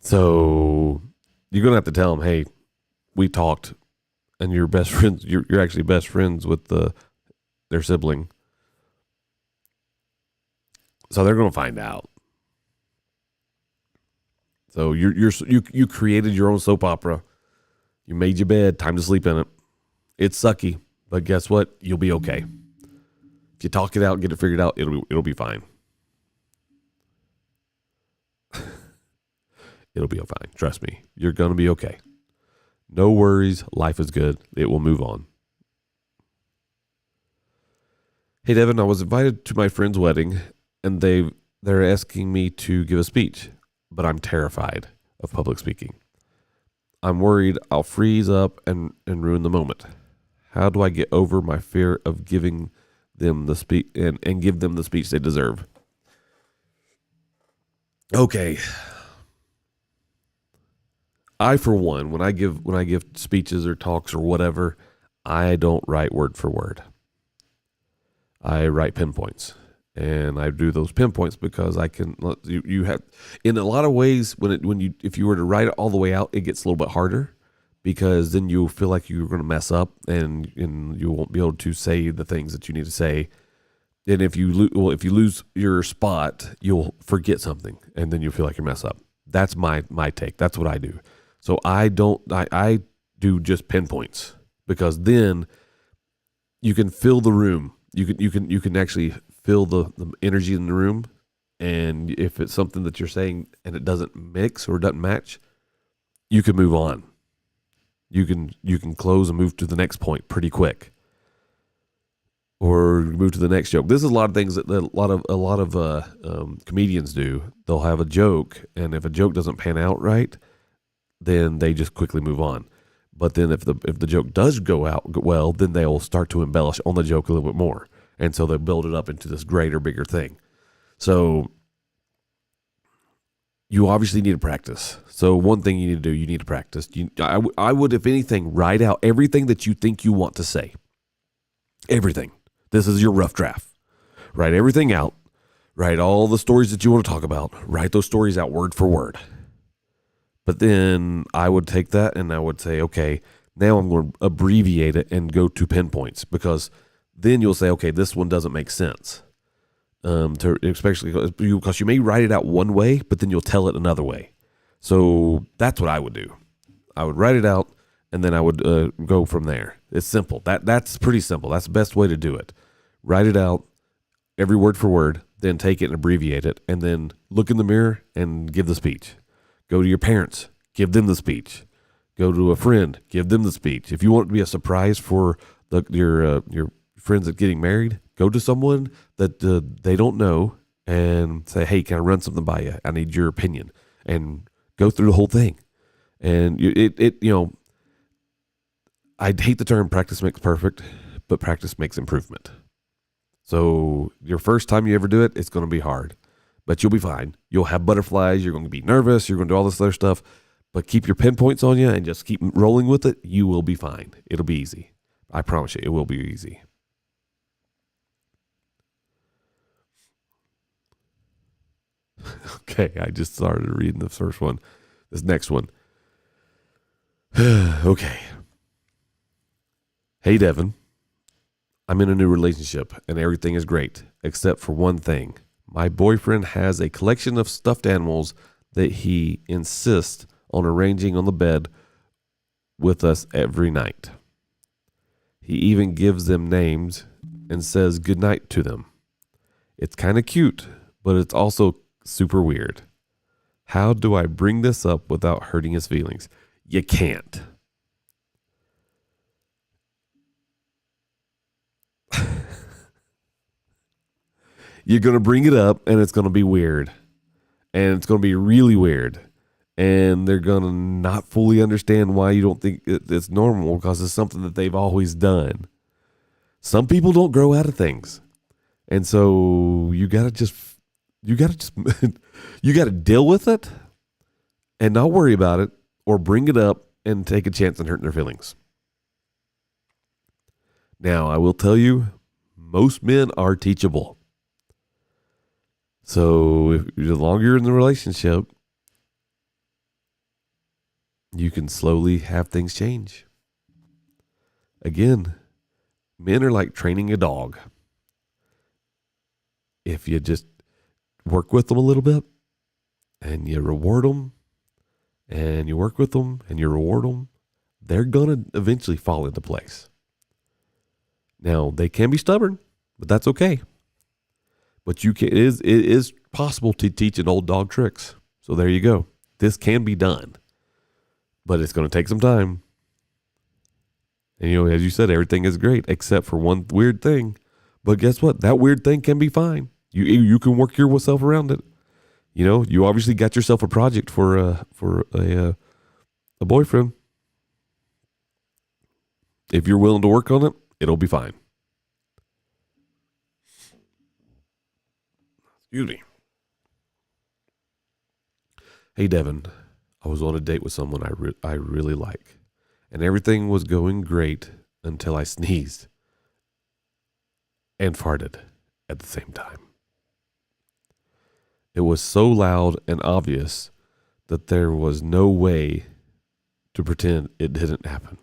So you're going to have to tell them, hey, we talked, and you're best friends. You're actually best friends with their sibling. So they're going to find out. So you created your own soap opera. You made your bed. Time to sleep in it. It's sucky, but guess what? You'll be okay. If you talk it out, get it figured out, it'll be fine. It'll be fine. Trust me. You're going to be okay. No worries. Life is good. It will move on. Hey, Devin, I was invited to my friend's wedding, and they're asking me to give a speech, but I'm terrified of public speaking. I'm worried I'll freeze up and ruin the moment. How do I get over my fear of giving them the speech and give them the speech they deserve? Okay. I, for one, when I give speeches or talks or whatever, I don't write word for word. I write pinpoints, and I do those pinpoints because I can. You have, in a lot of ways, if you were to write it all the way out, it gets a little bit harder because then you feel like you're going to mess up and you won't be able to say the things that you need to say And if you if you lose your spot, you'll forget something, and then you'll feel like you mess up. That's my take. That's what I do. So I do just pinpoints, because then you can fill the room. You can actually feel the energy in the room, and if it's something that you're saying and it doesn't mix or doesn't match, you can move on. You can close and move to the next point pretty quick, or move to the next joke. This is a lot of things that a lot of comedians do. They'll have a joke, and if a joke doesn't pan out right, then they just quickly move on. But then if the joke does go out well, then they'll start to embellish on the joke a little bit more, and so they build it up into this greater, bigger thing. So you obviously need to practice. So one thing you need to do, you need to practice. I would, if anything, write out everything that you think you want to say. Everything. This is your rough draft. Write everything out. Write all the stories that you want to talk about. Write those stories out word for word. But then I would take that and I would say, okay, now I'm going to abbreviate it and go to pinpoints, because then you'll say, okay, this one doesn't make sense. Especially because you may write it out one way, but then you'll tell it another way. So that's what I would do. I would write it out, and then I would go from there. It's simple. That's pretty simple. That's the best way to do it. Write it out, every word for word, then take it and abbreviate it, and then look in the mirror and give the speech. Go to your parents, give them the speech. Go to a friend, give them the speech. If you want it to be a surprise for your friends that getting married, go to someone that they don't know and say, hey, can I run something by you? I need your opinion. And go through the whole thing. And I hate the term practice makes perfect, but practice makes improvement. So your first time you ever do it, it's going to be hard, but you'll be fine. You'll have butterflies. You're going to be nervous. You're going to do all this other stuff, but keep your pinpoints on you and just keep rolling with it. You will be fine. It'll be easy. I promise you, it will be easy. Okay, I just started reading the first one. This next one. Okay. Hey, Devin. I'm in a new relationship and everything is great, except for one thing. My boyfriend has a collection of stuffed animals that he insists on arranging on the bed with us every night. He even gives them names and says goodnight to them. It's kind of cute, but it's also super weird. How do I bring this up without hurting his feelings? You can't. You're going to bring it up and it's going to be weird. And it's going to be really weird. And they're going to not fully understand why you don't think it's normal, because it's something that they've always done. Some people don't grow out of things. And so you got to you got to deal with it and not worry about it, or bring it up and take a chance on hurting their feelings. Now, I will tell you, most men are teachable. So the longer you're in the relationship, you can slowly have things change. Again, men are like training a dog. If you just work with them a little bit and you reward them, and you work with them and you reward them, they're going to eventually fall into place. Now, they can be stubborn, but that's okay. But it is possible to teach an old dog tricks. So there you go. This can be done, but it's going to take some time. And as you said, everything is great except for one weird thing. But guess what? That weird thing can be fine. You can work yourself around it. You obviously got yourself a project for a boyfriend. If you're willing to work on it, it'll be fine. Excuse me. Hey, Devin, I was on a date with someone I really like, and everything was going great until I sneezed and farted at the same time. It was so loud and obvious that there was no way to pretend it didn't happen.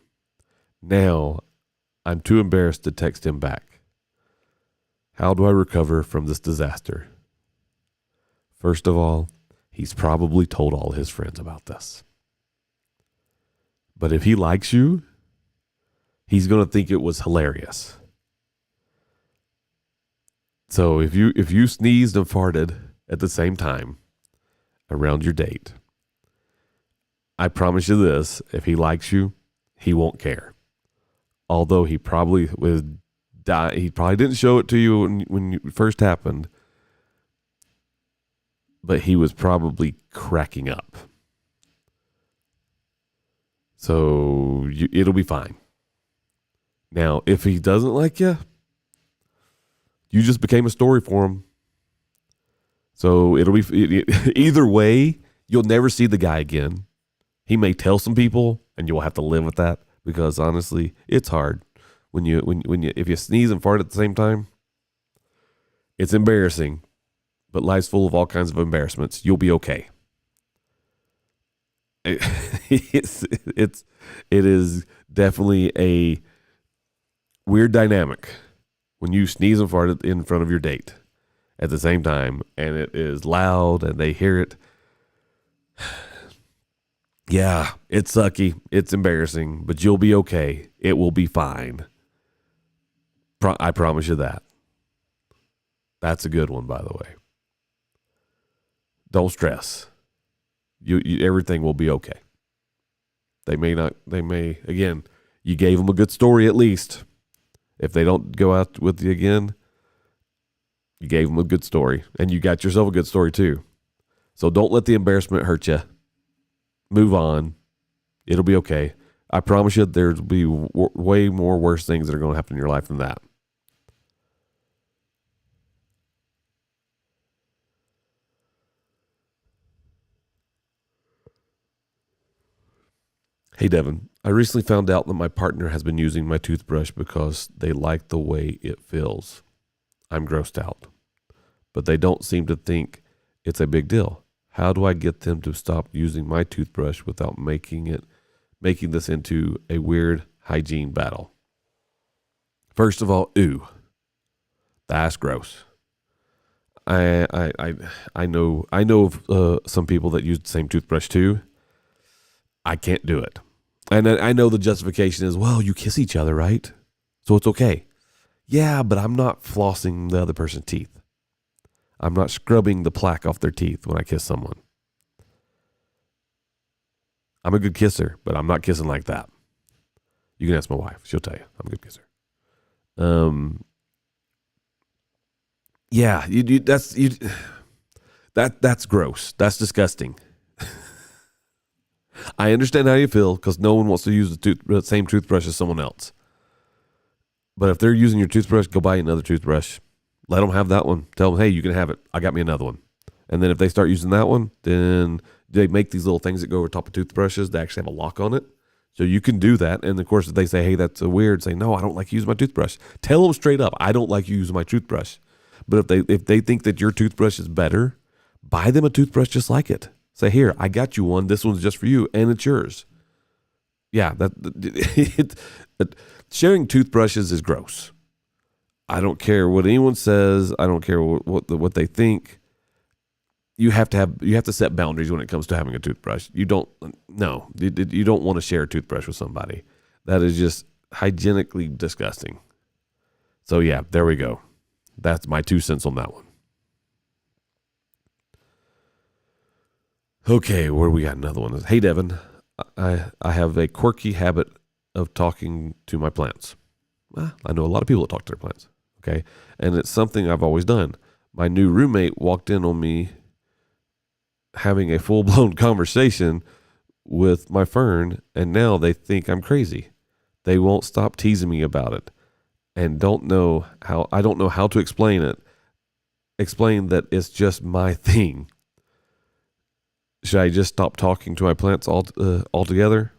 Now, I'm too embarrassed to text him back. How do I recover from this disaster? First of all, he's probably told all his friends about this. But if he likes you, he's going to think it was hilarious. So if you sneezed and farted at the same time around your date, I promise you this, if he likes you, he won't care. Although he probably didn't show it to you when it first happened, but he was probably cracking up. So it'll be fine. Now, if he doesn't like you, you just became a story for him. So it'll be either way, you'll never see the guy again. He may tell some people, and you'll have to live with that because honestly, it's hard when if you sneeze and fart at the same time. It's embarrassing, but life's full of all kinds of embarrassments. You'll be okay. It is definitely a weird dynamic when you sneeze and fart in front of your date at the same time, and it is loud and they hear it. Yeah, it's sucky. It's embarrassing, but you'll be okay. It will be fine. I promise you that. That's a good one, by the way. Don't stress. You everything will be okay. Again, you gave them a good story at least. If they don't go out with you again, you gave them a good story, and you got yourself a good story too. So don't let the embarrassment hurt you. Move on. It'll be okay. I promise you there'll be way more worse things that are going to happen in your life than that. Hey, Devin, I recently found out that my partner has been using my toothbrush because they like the way it feels. I'm grossed out, but they don't seem to think it's a big deal. How do I get them to stop using my toothbrush without making this into a weird hygiene battle? First of all, ew, that's gross. I know of some people that use the same toothbrush too. I can't do it. And I know the justification is, well, you kiss each other, right? So it's okay. Yeah, but I'm not flossing the other person's teeth. I'm not scrubbing the plaque off their teeth when I kiss someone. I'm a good kisser, but I'm not kissing like that. You can ask my wife. She'll tell you I'm a good kisser. Yeah, that's gross. That's disgusting. I understand how you feel because no one wants to use the same toothbrush as someone else. But if they're using your toothbrush, go buy another toothbrush. Let them have that one. Tell them, hey, you can have it. I got me another one. And then if they start using that one, then they make these little things that go over top of toothbrushes. They actually have a lock on it. So you can do that. And of course, if they say, hey, that's weird, say, no, I don't like using my toothbrush. Tell them straight up, I don't like using my toothbrush. But if they think that your toothbrush is better, buy them a toothbrush just like it. Say, here, I got you one. This one's just for you, and it's yours. Yeah, sharing toothbrushes is gross. I don't care what anyone says. I don't care what they think. You have to set boundaries when it comes to having a toothbrush. You don't want to share a toothbrush with somebody. That is just hygienically disgusting. So yeah, there we go. That's my 2 cents on that one. Okay, where we got another one. Hey, Devin, I have a quirky habit of talking to my plants. Well, I know a lot of people that talk to their plants. Okay, and it's something I've always done. My new roommate walked in on me having a full-blown conversation with my fern, and now they think I'm crazy. They won't stop teasing me about it, and I don't know how to explain it. Explain that it's just my thing. Should I just stop talking to my plants altogether?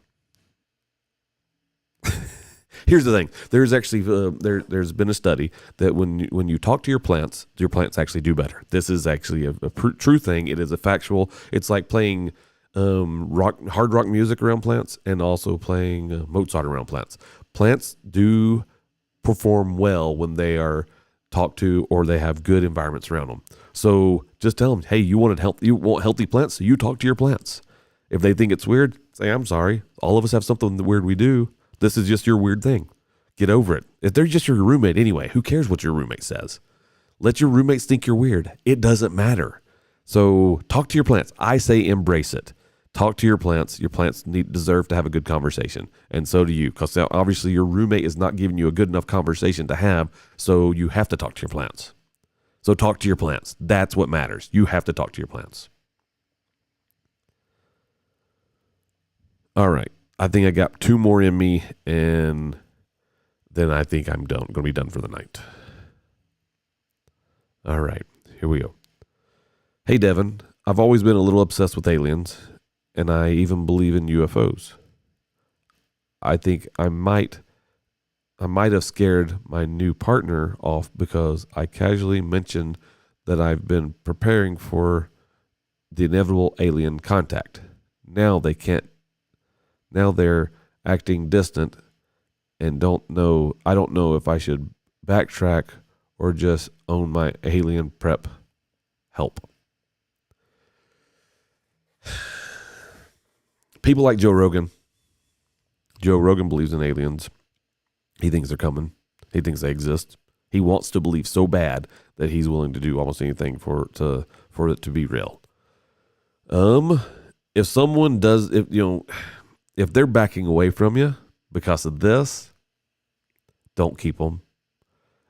Here's the thing. There's actually there's been a study that when you talk to your plants actually do better. This is actually a true thing. It is a factual. It's like playing hard rock music around plants and also playing Mozart around plants. Plants do perform well when they are talk to, or they have good environments around them. So just tell them, hey, you want healthy plants, so you talk to your plants. If they think it's weird, say, I'm sorry. All of us have something weird we do. This is just your weird thing. Get over it. If they're just your roommate anyway, who cares what your roommate says? Let your roommates think you're weird. It doesn't matter. So talk to your plants. I say embrace it. Talk to your plants. Your plants deserve to have a good conversation. And so do you, because obviously your roommate is not giving you a good enough conversation to have, so you have to talk to your plants. So talk to your plants. That's what matters. You have to talk to your plants. All right. I think I got 2 more in me, and then I think I'm done. I'm going to be done for the night. All right. Here we go. Hey, Devin. I've always been a little obsessed with aliens, and I even believe in UFOs. I think I might have scared my new partner off because I casually mentioned that I've been preparing for the inevitable alien contact. Now they're acting distant and don't know. I don't know if I should backtrack or just own my alien prep help. People like Joe Rogan. Joe Rogan believes in aliens. He thinks they're coming. He thinks they exist. He wants to believe so bad that he's willing to do almost anything for it to be real. If someone does, if they're backing away from you because of this, don't keep them.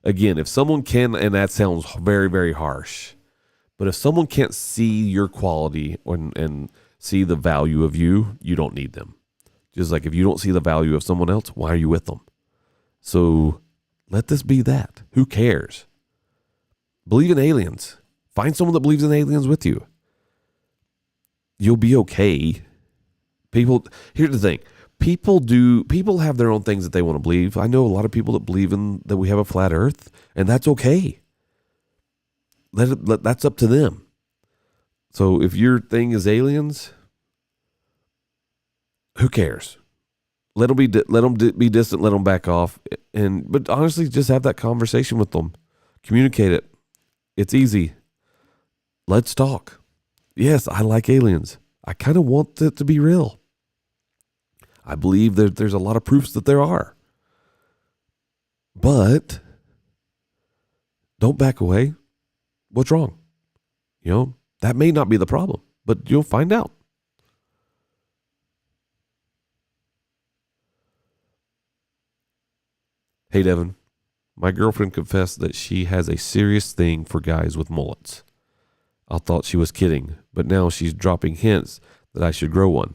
Again, if someone can, and that sounds very, very harsh, but if someone can't see your quality and see the value of you, you don't need them. Just like if you don't see the value of someone else, why are you with them? So let this be that. Who cares? Believe in aliens. Find someone that believes in aliens with you. You'll be okay. Here's the thing. People have their own things that they want to believe. I know a lot of people that believe that we have a flat earth, and that's okay. That's up to them. So if your thing is aliens, who cares? Let them be distant. Let them back off. But honestly, just have that conversation with them. Communicate it. It's easy. Let's talk. Yes, I like aliens. I kind of want it to be real. I believe that there's a lot of proofs that there are. But don't back away. What's wrong? That may not be the problem, but you'll find out. Hey, Devin. My girlfriend confessed that she has a serious thing for guys with mullets. I thought she was kidding, but now she's dropping hints that I should grow one.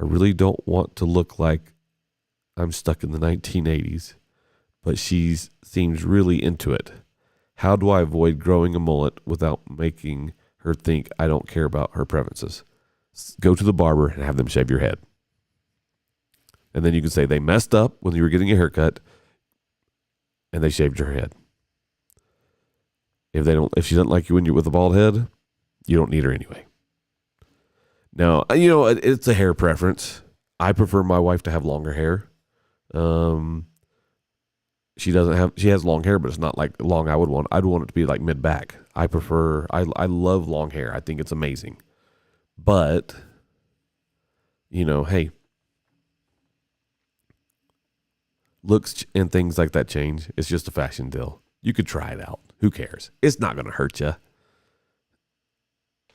I really don't want to look like I'm stuck in the 1980s, but she seems really into it. How do I avoid growing a mullet without making her think I don't care about her preferences? Go to the barber and have them shave your head. And then you can say they messed up when you were getting a haircut and they shaved your head. If she doesn't like you when you're with a bald head, you don't need her anyway. Now, it's a hair preference. I prefer my wife to have longer hair. She has long hair, but it's not like long I would want. I'd want it to be like mid-back. I love long hair. I think it's amazing. But, hey, looks and things like that change. It's just a fashion deal. You could try it out. Who cares? It's not going to hurt you.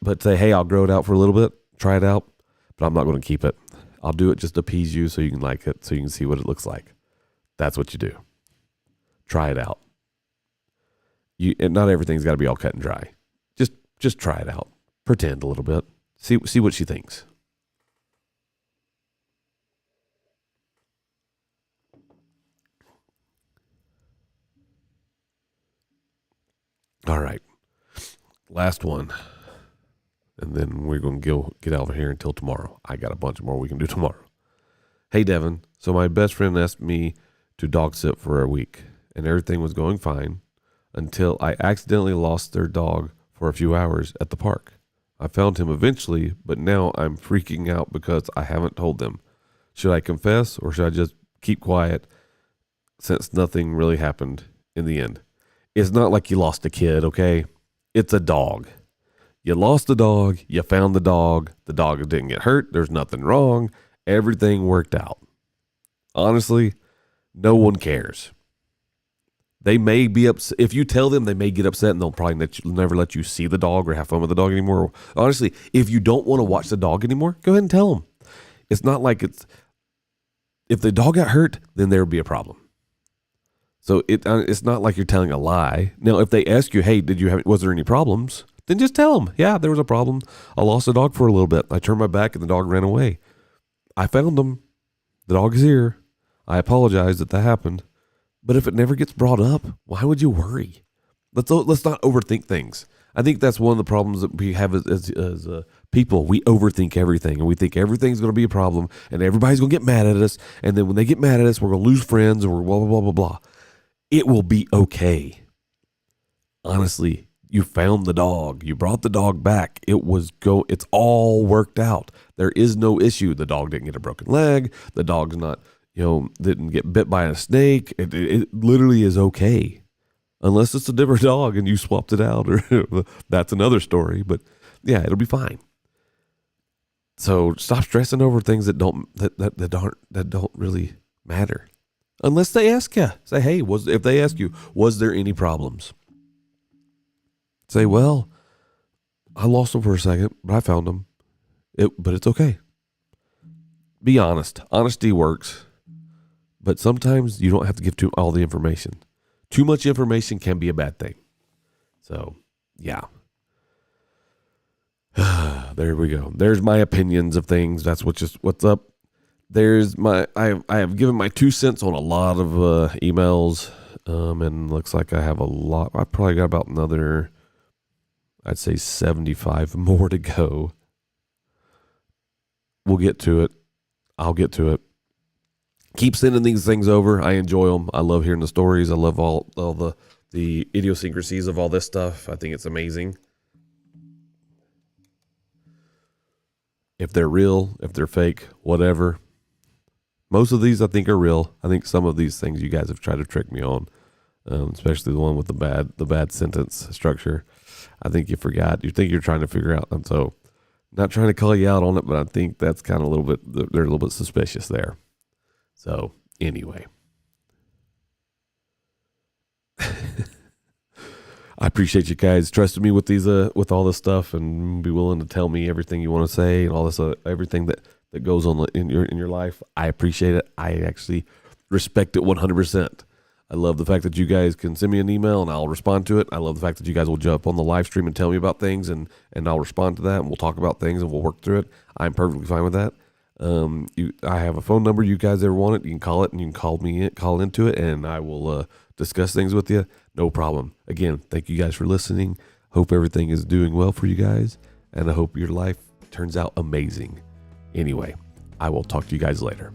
But say, hey, I'll grow it out for a little bit. Try it out. But I'm not going to keep it. I'll do it just to appease you so you can like it, so you can see what it looks like. That's what you do. Try it out. And not everything's got to be all cut and dry. Just try it out. Pretend a little bit. See what she thinks. All right. Last one. And then we're going to get out of here until tomorrow. I got a bunch more we can do tomorrow. Hey, Devin. So my best friend asked me to dog sit for a week, and everything was going fine until I accidentally lost their dog for a few hours at the park. I found him eventually, but now I'm freaking out because I haven't told them. Should I confess or should I just keep quiet since nothing really happened in the end? It's not like you lost a kid, okay? It's a dog. You lost the dog, you found the dog didn't get hurt, there's nothing wrong, everything worked out. Honestly, no one cares. They may be upset. If you tell them, they may get upset and they'll probably never let you see the dog or have fun with the dog anymore. Honestly, if you don't want to watch the dog anymore, go ahead and tell them. It's not like if the dog got hurt, then there would be a problem. So it's not like you're telling a lie. Now, if they ask you, hey, was there any problems? Then just tell them, yeah, there was a problem. I lost the dog for a little bit. I turned my back and the dog ran away. I found him. The dog is here. I apologize that happened. But if it never gets brought up, why would you worry? Let's not overthink things. I think that's one of the problems that we have as people. We overthink everything, and we think everything's going to be a problem, and everybody's going to get mad at us. And then when they get mad at us, we're going to lose friends, or blah, blah, blah, blah, blah. It will be okay. Honestly, you found the dog. You brought the dog back. It's all worked out. There is no issue. The dog didn't get a broken leg. The dog's not, didn't get bit by a snake. It literally is okay. Unless it's a different dog and you swapped it out, or that's another story. But yeah, it'll be fine. So stop stressing over things that don't really matter. Unless they ask you, say, hey, if they ask you, was there any problems? Say, well, I lost them for a second, but I found them. But it's okay. Be honest. Honesty works. But sometimes you don't have to give all the information. Too much information can be a bad thing. So, yeah. There we go. There's my opinions of things. That's what's up. I have given my 2 cents on a lot of emails, and looks like I have a lot. I probably got about another, I'd say 75 more to go. We'll get to it. I'll get to it. Keep sending these things over. I enjoy them. I love hearing the stories. I love all the idiosyncrasies of all this stuff. I think it's amazing. If they're real, if they're fake, whatever. Most of these I think are real. I think some of these things you guys have tried to trick me on, especially the one with the bad sentence structure. I think you forgot. You think you're trying to figure out. And so, not trying to call you out on it, but I think that's kind of they're a little bit suspicious there. So, anyway. I appreciate you guys trusting me with these, with all this stuff, and be willing to tell me everything you want to say and all this, everything that goes on in your life. I appreciate it. I actually respect it 100%. I love the fact that you guys can send me an email and I'll respond to it. I love the fact that you guys will jump on the live stream and tell me about things, and I'll respond to that, and we'll talk about things and we'll work through it. I'm perfectly fine with that. I have a phone number. You guys ever want it, you can call it, and you can call into it, and I will discuss things with you. No problem. Again, thank you guys for listening. Hope everything is doing well for you guys, and I hope your life turns out amazing. Anyway, I will talk to you guys later.